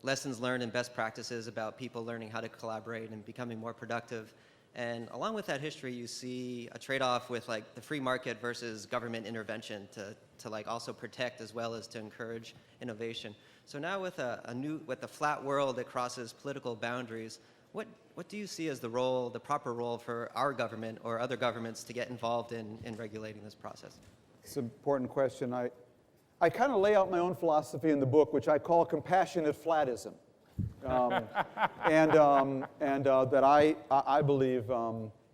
lessons learned and best practices about people learning how to collaborate and becoming more productive. And along with that history, you see a trade-off with like the free market versus government intervention to like also protect as well as to encourage innovation. So now with with the flat world that crosses political boundaries, what do you see as the proper role for our government or other governments to get involved in regulating this process? It's an important question. I kind of lay out my own philosophy in the book, which I call compassionate flatism. That I believe,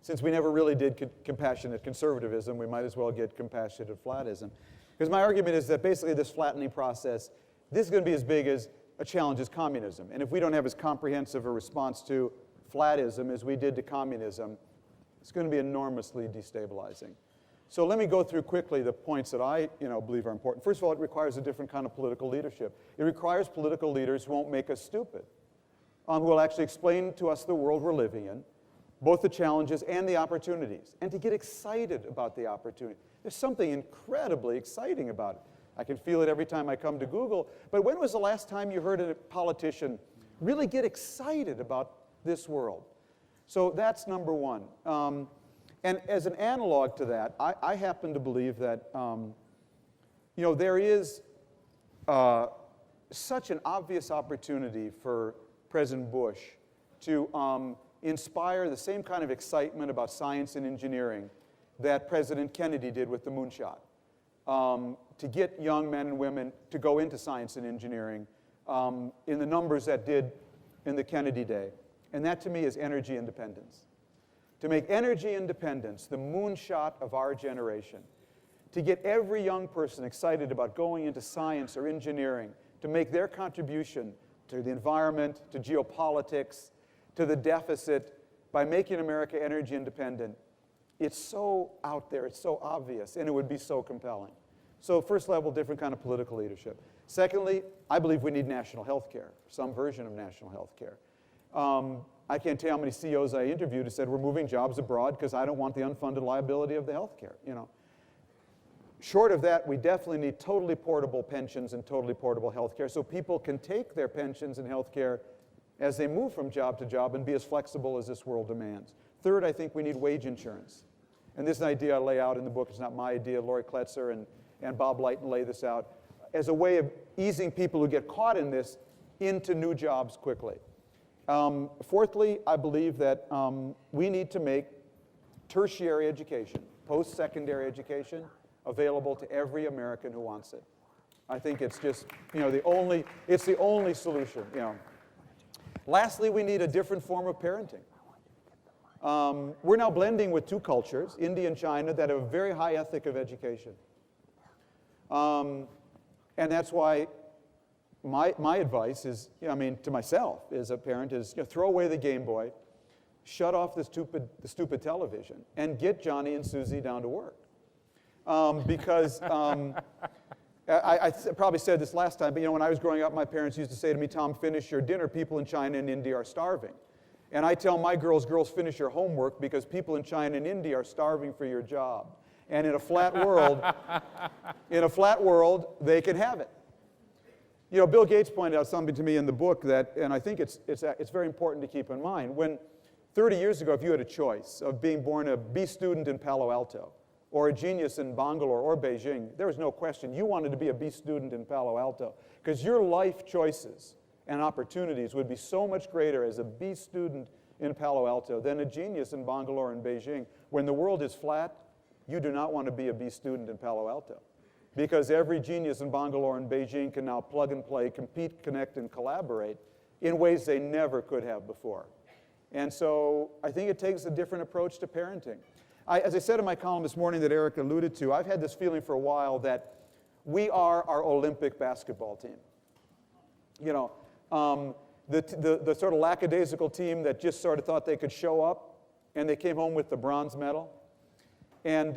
since we never really did compassionate conservatism, we might as well get compassionate flatism. Because my argument is that basically this flattening process, this is going to be as big as a challenge as communism. And if we don't have as comprehensive a response to flatism as we did to communism, it's going to be enormously destabilizing. So let me go through quickly the points that I believe are important. First of all, it requires a different kind of political leadership. It requires political leaders who won't make us stupid, who will actually explain to us the world we're living in, both the challenges and the opportunities, and to get excited about the opportunity. There's something incredibly exciting about it. I can feel it every time I come to Google. But when was the last time you heard a politician really get excited about this world? So that's number one. And as an analog to that, I happen to believe that there is such an obvious opportunity for President Bush to inspire the same kind of excitement about science and engineering that President Kennedy did with the moonshot. To get young men and women to go into science and engineering in the numbers that did in the Kennedy day, and that to me is energy independence. To make energy independence the moonshot of our generation, to get every young person excited about going into science or engineering, to make their contribution to the environment, to geopolitics, to the deficit, by making America energy independent, it's so out there, it's so obvious, and it would be so compelling. So first level, different kind of political leadership. Secondly, I believe we need national health care, some version of national health care. I can't tell you how many CEOs I interviewed who said, we're moving jobs abroad because I don't want the unfunded liability of the health care, you know. Short of that, we definitely need totally portable pensions and totally portable health care so people can take their pensions and health care as they move from job to job and be as flexible as this world demands. Third, I think we need wage insurance. And this is an idea I lay out in the book. It's not my idea. Lori Kletzer and Bob Lighton lay this out as a way of easing people who get caught in this into new jobs quickly. Fourthly, I believe that we need to make tertiary education, post-secondary education, available to every American who wants it. I think it's just, you know, it's the only solution, you know. Lastly, we need a different form of parenting. We're now blending with two cultures, India and China, that have a very high ethic of education. And that's why my advice is, you know, I mean, to myself as a parent is, you know, throw away the Game Boy, shut off the stupid television, and get Johnny and Susie down to work. Because I probably said this last time, but you know, when I was growing up, my parents used to say to me, Tom, finish your dinner. People in China and India are starving. And I tell my girls, finish your homework because people in China and India are starving for your job. And in a flat world, they can have it. You know, Bill Gates pointed out something to me in the book that, and I think it's very important to keep in mind. When 30 years ago, if you had a choice of being born a B student in Palo Alto or a genius in Bangalore or Beijing, there was no question. You wanted to be a B student in Palo Alto because your life choices and opportunities would be so much greater as a B student in Palo Alto than a genius in Bangalore and Beijing. When the world is flat, you do not want to be a B student in Palo Alto because every genius in Bangalore and Beijing can now plug and play, compete, connect, and collaborate in ways they never could have before. And so I think it takes a different approach to parenting. As I said in my column this morning that Eric alluded to, I've had this feeling for a while that we are our Olympic basketball team. You know, the sort of lackadaisical team that just sort of thought they could show up, and they came home with the bronze medal. And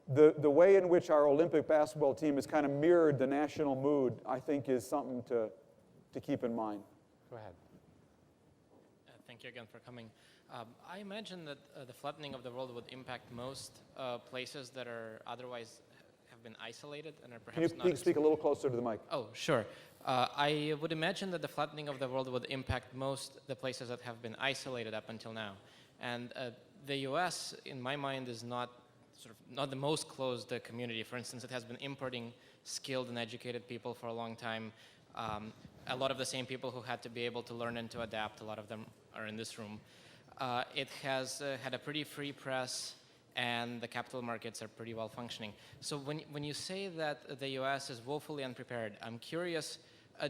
the way in which our Olympic basketball team has kind of mirrored the national mood, I think, is something to keep in mind. Go ahead. Thank you again for coming. I imagine that the flattening of the world would impact most places that are otherwise have been isolated and are perhaps Can you speak a little closer to the mic? Oh, sure. I would imagine that the flattening of the world would impact most the places that have been isolated up until now. And the U.S., in my mind, is not the most closed community. For instance, it has been importing skilled and educated people for a long time. A lot of the same people who had to be able to learn and to adapt, a lot of them are in this room. It has had a pretty free press, and the capital markets are pretty well functioning. So when you say that the U.S. is woefully unprepared, I'm curious,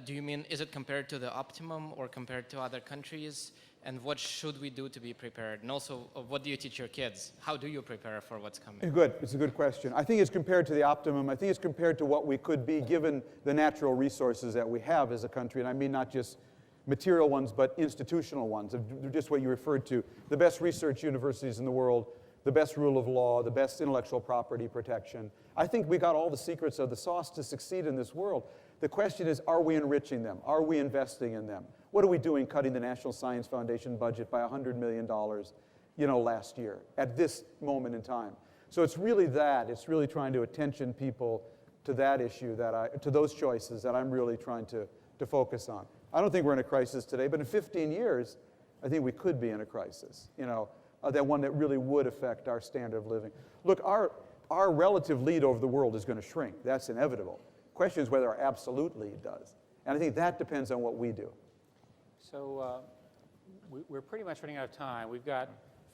do you mean, is it compared to the optimum or compared to other countries? And what should we do to be prepared? And also, what do you teach your kids? How do you prepare for what's coming? Good. It's a good question. I think it's compared to the optimum. I think it's compared to what we could be given the natural resources that we have as a country. And I mean not just material ones, but institutional ones, just what you referred to. The best research universities in the world, the best rule of law, the best intellectual property protection. I think we got all the secrets of the sauce to succeed in this world. The question is, are we enriching them? Are we investing in them? What are we doing cutting the National Science Foundation budget by $100 million, you know, last year at this moment in time? So it's really that. It's really trying to attention people to that issue, to those choices that I'm really trying to focus on. I don't think we're in a crisis today, but in 15 years, I think we could be in a crisis, you know, that one that really would affect our standard of living. Look, our relative lead over the world is going to shrink. That's inevitable. The question is whether our absolute lead does. And I think that depends on what we do. So we're pretty much running out of time. We've got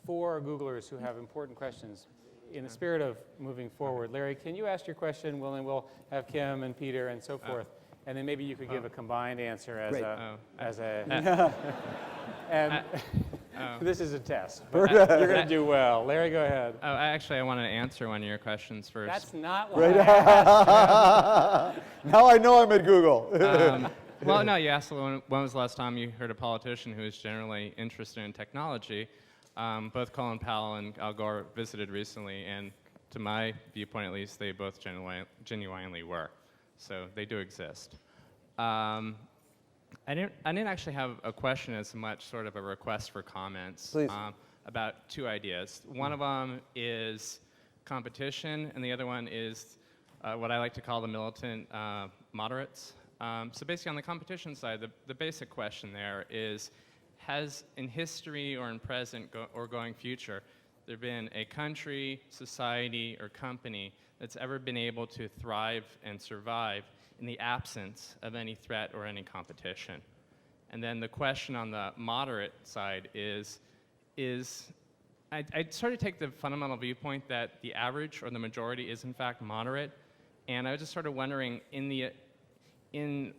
4 Googlers who have important questions. In the spirit of moving forward, Larry, can you ask your question? And we'll have Kim and Peter and so forth. and then maybe you could give a combined answer as Great. and this is a test, but you're going to do well. Larry, go ahead. Oh, actually, I wanted to answer one of your questions first. That's not what I asked. Now I know I'm at Google. Well, no, you asked when was the last time you heard a politician who is generally interested in technology. Both Colin Powell and Al Gore visited recently, and to my viewpoint at least, they both genuinely were. So they do exist. I didn't actually have a question as much sort of a request for comments about two ideas. One of them is competition, and the other one is what I like to call the militant moderates. So basically on the competition side, the basic question there is, has in history or in present or going future, there been a country, society, or company that's ever been able to thrive and survive in the absence of any threat or any competition? And then the question on the moderate side is I sort of take the fundamental viewpoint that the average or the majority is in fact moderate, and I was just sort of wondering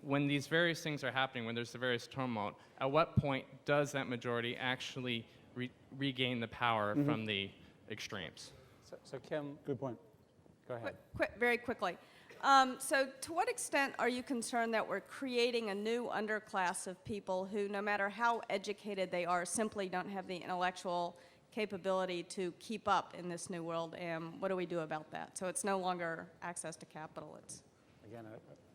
when these various things are happening, when there's the various turmoil, at what point does that majority actually regain the power from the extremes? So Kim, Good point. go ahead. Very quickly. So to what extent are you concerned that we're creating a new underclass of people who, no matter how educated they are, simply don't have the intellectual capability to keep up in this new world, and what do we do about that? So it's no longer access to capital. It's Again,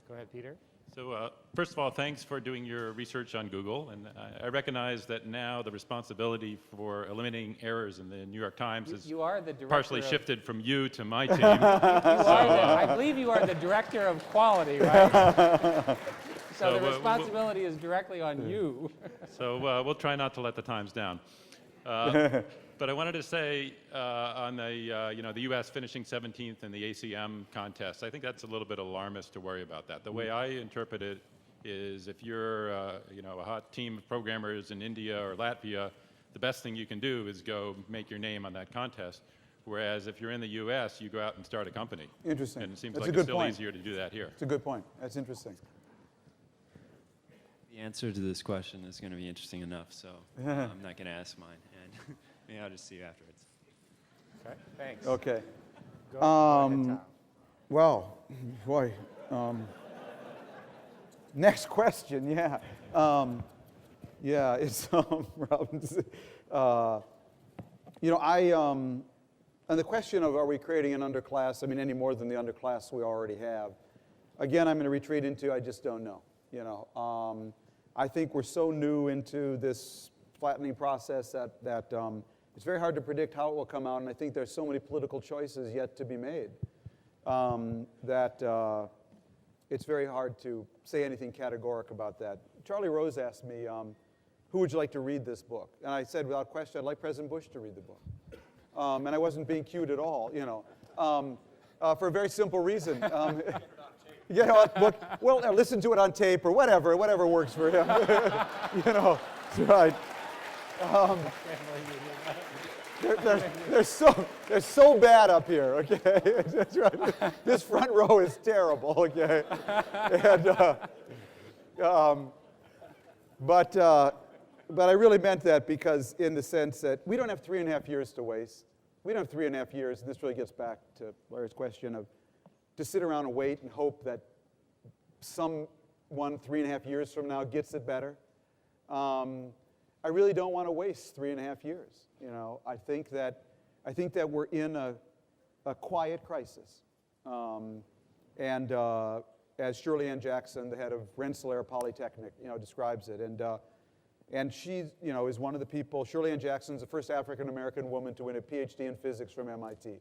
go ahead, Peter. So first of all, thanks for doing your research on Google. And I recognize that now the responsibility for eliminating errors in the New York Times is You are the director partially of, shifted from you to my team. I believe you are the director of quality, right? So the we'll- responsibility is directly on you. So we'll try not to let the Times down. But I wanted to say on the U.S. finishing 17th in the ACM contest, I think that's a little bit alarmist to worry about that. The way I interpret it is if you're a hot team of programmers in India or Latvia, the best thing you can do is go make your name on that contest. Whereas if you're in the U.S., you go out and start a company. Interesting. And it seems That's like a it's good still point. easier to do that here. It's a good point. That's interesting. The answer to this question is going to be interesting enough, so I'm not going to ask mine, and maybe I'll just see you afterwards. Okay, thanks. Okay. Go ahead, Tom. Well, boy. Next question, yeah. It's Robin's. On the question of are we creating an underclass, I mean, any more than the underclass we already have. Again, I'm going to retreat into I just don't know. I think we're so new into this flattening process that it's very hard to predict how it will come out, and I think there's so many political choices yet to be made that it's very hard to say anything categoric about that. Charlie Rose asked me, who would you like to read this book? And I said, without question, I'd like President Bush to read the book. And I wasn't being cute at all, for a very simple reason. Listen to it on tape or whatever works for him. That's right. They're so bad up here, okay? That's right. This front row is terrible, okay? And, but I really meant that because in the sense that we don't have 3.5 years to waste. We don't have 3.5 years, and this really gets back to Larry's question of to sit around and wait and hope that someone 3.5 years from now gets it better. I really don't want to waste 3.5 years. I think that we're in a quiet crisis. And as Shirley Ann Jackson, the head of Rensselaer Polytechnic, describes it, and she, is one of the people. Shirley Ann Jackson's the first African-American woman to win a PhD in physics from MIT.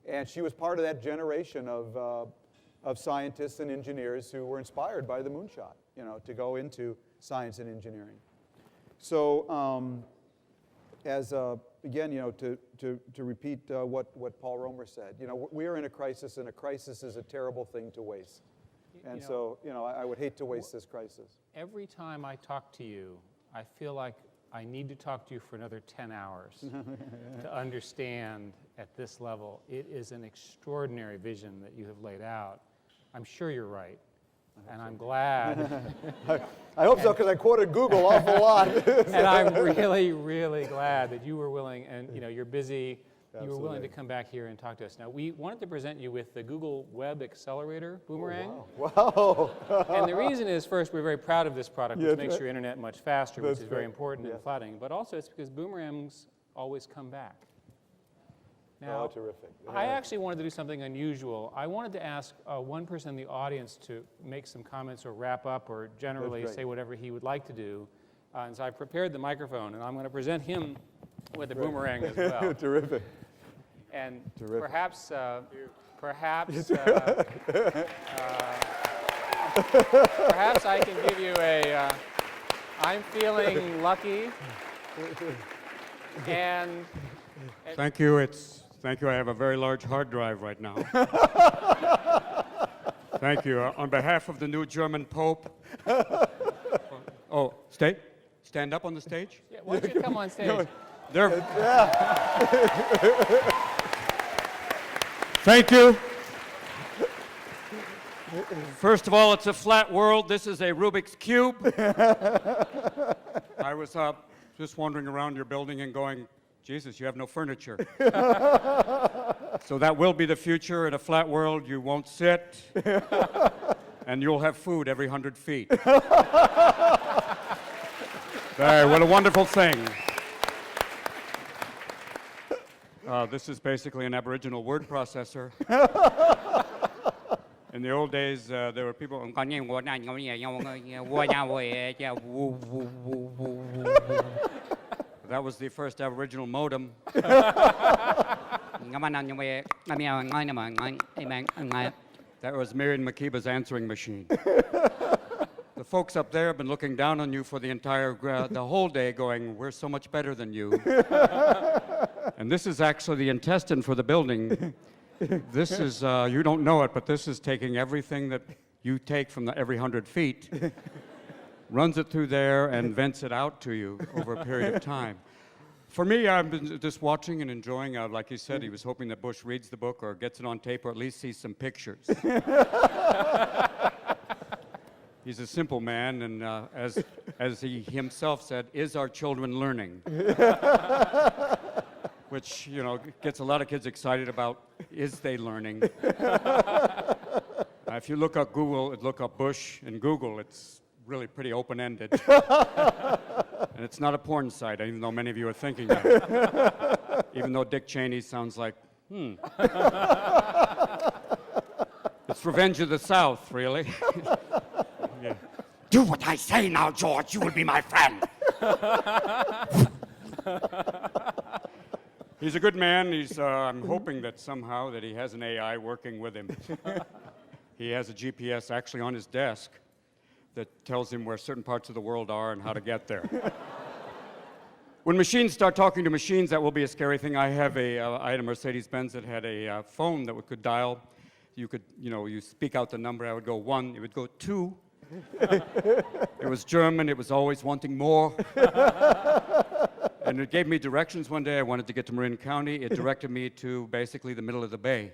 And she was part of that generation of scientists and engineers who were inspired by the moonshot, to go into science and engineering. So, again, to repeat what Paul Romer said, we are in a crisis, and a crisis is a terrible thing to waste. And so, I would hate to waste this crisis. Every time I talk to you, I feel like I need to talk to you for another 10 hours to understand at this level. It is an extraordinary vision that you have laid out. I'm sure you're right. And I'm glad. I hope so, because I quoted Google awful lot. And I'm really, really glad that you were willing, and you're busy, you were willing to come back here and talk to us. Now, we wanted to present you with the Google Web Accelerator Boomerang. Wow. And the reason is, first, we're very proud of this product, which makes your internet much faster, which is very important in flattening. But also, it's because boomerangs always come back. Now, terrific. I actually wanted to do something unusual. I wanted to ask one person in the audience to make some comments or wrap up or generally say whatever he would like to do. And so I prepared the microphone, and I'm going to present him with the boomerang as well. Terrific. And Terrific. perhaps I can give you a, I'm feeling lucky. And Thank you. Thank you. I have a very large hard drive right now. Thank you. On behalf of the new German Pope. Oh, stand up on the stage. yeah, why don't you come on stage? Thank you. First of all, it's a flat world. This is a Rubik's Cube. I was just wandering around your building and going, Jesus, you have no furniture. So that will be the future. In a flat world, you won't sit, and you'll have food every 100 feet. Hey, what a wonderful thing. This is basically an Aboriginal word processor. In the old days, there were people. That was the first Aboriginal modem. That was Miriam Makiba's answering machine. The folks up there have been looking down on you for the whole day going, we're so much better than you. And this is actually the intestine for the building. This is, you don't know it, but this is taking everything that you take from every 100 feet, runs it through there and vents it out to you over a period of time. For me, I've been just watching and enjoying. Like he said, he was hoping that Bush reads the book or gets it on tape or at least sees some pictures. He's a simple man, and as he himself said, is our children learning? Which, gets a lot of kids excited about, is they learning? If you look up Google, look up Bush in Google, it's really pretty open-ended. And it's not a porn site, even though many of you are thinking that. Even though Dick Cheney sounds like, It's Revenge of the South, really. Yeah. Do what I say now, George. You will be my friend. He's a good man. I'm hoping that somehow that he has an AI working with him. He has a GPS actually on his desk that tells him where certain parts of the world are and how to get there. When machines start talking to machines, that will be a scary thing. I had a Mercedes-Benz that had a phone that could dial. You could, you speak out the number. I would go 1. It would go 2. It was German. It was always wanting more. And it gave me directions one day. I wanted to get to Marin County. It directed me to basically the middle of the bay.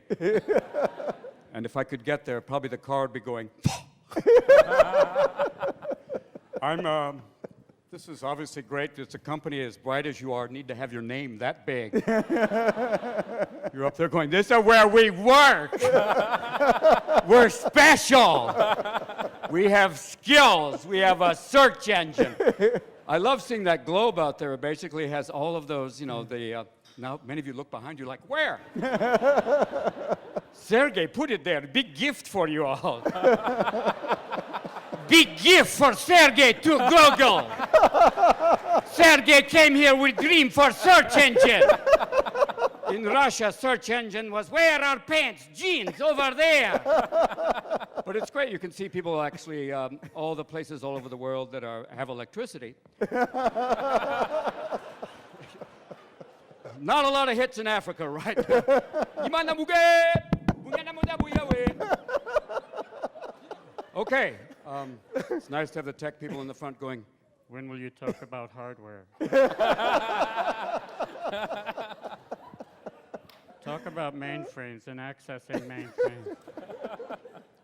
And if I could get there, probably the car would be going. This is obviously great. It's a company as bright as you are, need to have your name that big. You're up there going, this is where we work. We're special. We have skills. We have a search engine. I love seeing that globe out there. It basically has all of those, now many of you look behind you like, where? Sergey put it there. Big gift for you all. Big gift for Sergey to Google. Sergey came here with dream for search engine. In Russia, search engine was, where are pants? Jeans, over there. But it's great. You can see people actually, all the places all over the world that have electricity. Not a lot of hits in Africa, right? Okay. It's nice to have the tech people in the front going, when will you talk about hardware? Talk about mainframes and accessing mainframes.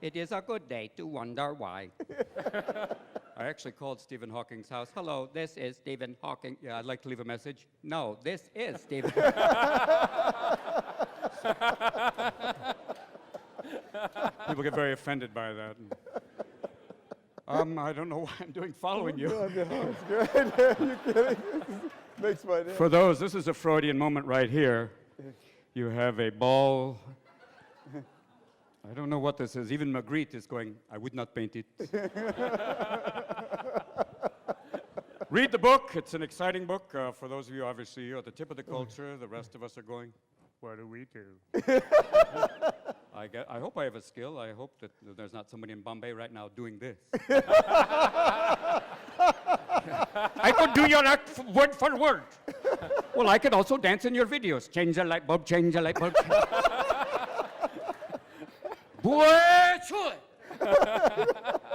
It is a good day to wonder why. I actually called Stephen Hawking's house. Hello, this is Stephen Hawking. Yeah, I'd like to leave a message. No, this is Stephen. People get very offended by that. I don't know why I'm doing following you. It's good. Are you kidding? Makes my day. For those, this is a Freudian moment right here. You have a ball. I don't know what this is. Even Magritte is going, I would not paint it. Read the book. It's an exciting book. For those of you, obviously, you're at the tip of the culture. The rest of us are going, what do we do? I hope I have a skill. I hope that there's not somebody in Bombay right now doing this. I could do your act word for word. Well, I could also dance in your videos. Change the light bulb, change the light bulb.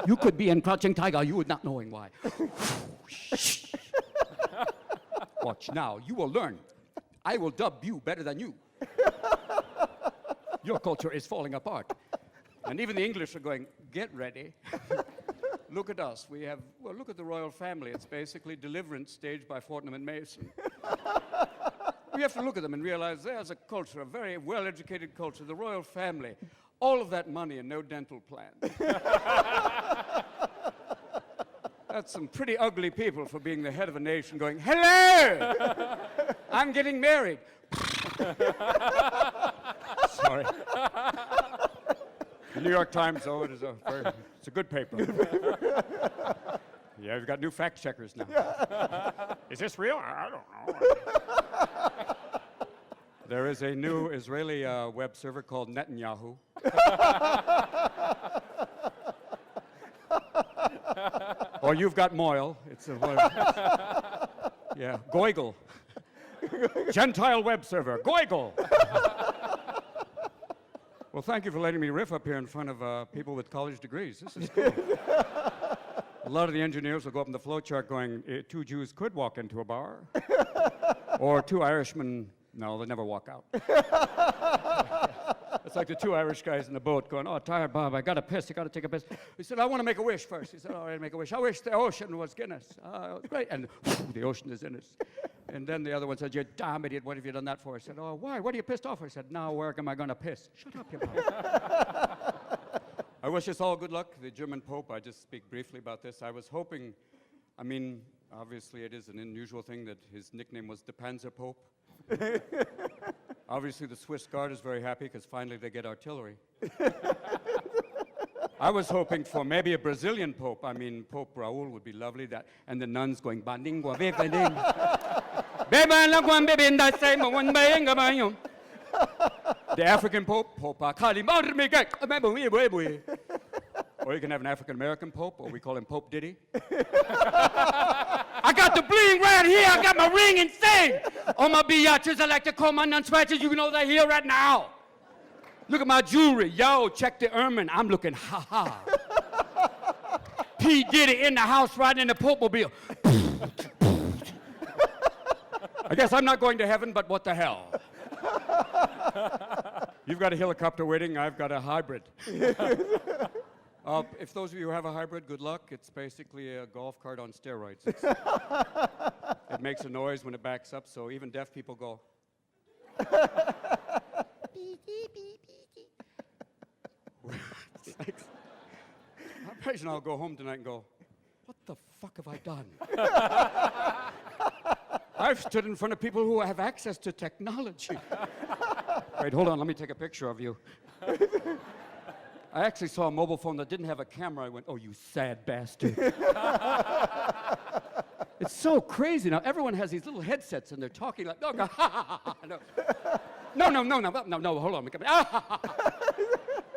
You could be in Crouching Tiger, you would not knowing why. Watch now, you will learn. I will dub you better than you. Your culture is falling apart. And even the English are going, get ready. Look at us. We have, well, look at the royal family. It's basically Deliverance staged by Fortnum and Mason. We have to look at them and realize there's a culture, a very well-educated culture, the royal family. All of that money and no dental plan. That's some pretty ugly people for being the head of a nation going, hello! I'm getting married. Sorry. The New York Times, though, it's a good paper. Yeah, we've got new fact checkers now. Is this real? I don't know. There is a new Israeli web server called Netanyahu. Or you've got Moyle. It's a yeah, Goigel. Gentile web server, Goigel. Well, thank you for letting me riff up here in front of people with college degrees. This is cool. A lot of the engineers will go up in the flowchart going, 2 Jews could walk into a bar. Or 2 Irishmen, no, they never walk out. It's like the 2 Irish guys in the boat going, oh, tired, Bob, I got to piss, I got to take a piss. He said, I want to make a wish first. He said, all right, make a wish. I wish the ocean was Guinness. Great. And the ocean is Guinness. And then the other one said, you damn idiot, what have you done that for? I said, oh, why? What are you pissed off for? I said, now where am I going to piss? Shut up, you I wish us all good luck. The German Pope, I just speak briefly about this. I was hoping, I mean, obviously it is an unusual thing that his nickname was the Panzer Pope. Obviously the Swiss Guard is very happy because finally they get artillery. I was hoping for maybe a Brazilian Pope. I mean, Pope Raul would be lovely. That, and the nuns going, bandingwa, bebeding. The African Pope, Pope Kali. Or you can have an African American Pope, or we call him Pope Diddy. I got the bling right here. I got my ring and thing. All my biatches, I like to call my non-swatches. You know they're here right now. Look at my jewelry. Yo, check the ermine. I'm looking ha-ha. P. Diddy in the house riding in the Pope-mobile. I guess I'm not going to heaven, but what the hell? You've got a helicopter waiting. I've got a hybrid. If those of you who have a hybrid, good luck. It's basically a golf cart on steroids. It makes a noise when it backs up, so even deaf people go. I imagine I'll go home tonight and go, what the fuck have I done? I've stood in front of people who have access to technology. Wait, hold on, let me take a picture of you. I actually saw a mobile phone that didn't have a camera. I went, oh, you sad bastard. It's so crazy now. Everyone has these little headsets and they're talking like, no, no, hold on.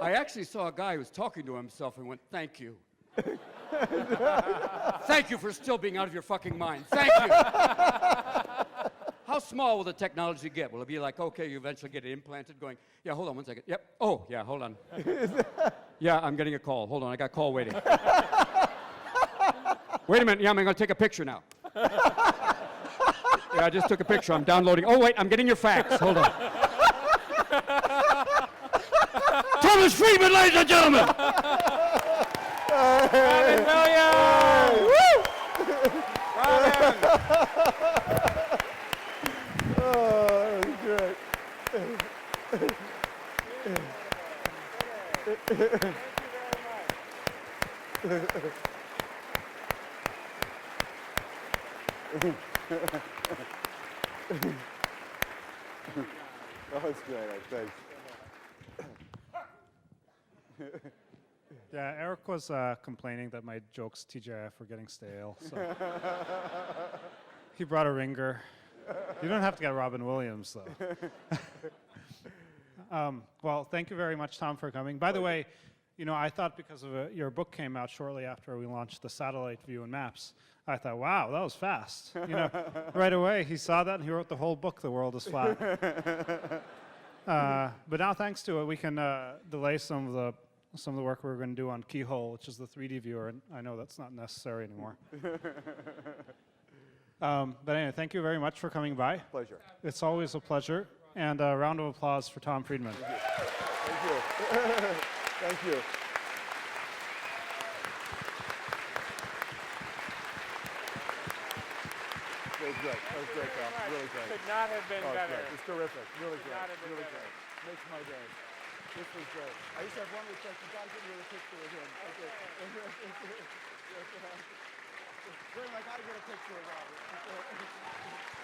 I actually saw a guy who was talking to himself and went, thank you. Thank you for still being out of your fucking mind. Thank you. How small will the technology get? Will it be like, okay, you eventually get it implanted going, yeah, hold on 1 second. Yep. Oh, yeah, hold on. Yeah, I'm getting a call. Hold on, I got a call waiting. Wait a minute. Yeah, I'm going to take a picture now. Yeah, I just took a picture. I'm downloading. Oh, wait, I'm getting your fax. Hold on. Thomas Friedman, ladies and gentlemen! Robin Williams! Robin! Oh, that was great. That was great, thanks. Yeah, Eric was complaining that my jokes TGIF were getting stale. So he brought a ringer. You don't have to get Robin Williams, though. Well, thank you very much, Tom, for coming. By the way, you know, I thought because of your book came out shortly after we launched the satellite view and maps, I thought, wow, that was fast. You know, right away he saw that and he wrote the whole book, The World is Flat. But now, thanks to it, we can delay some of the work we were going to do on Keyhole, which is the 3D viewer, and I know that's not necessary anymore. But anyway, thank you very much for coming by. Pleasure. It's always a pleasure. And a round of applause for Tom Friedman. Thank you. Thank you. That was great. That was great, Tom. Really great. Could not have been better. It's terrific. Really great. not have been Really better. great. Makes my day. This was great. I used to have one request. You gotta get me a picture with him. Okay. Graham, I gotta get a picture of Robert.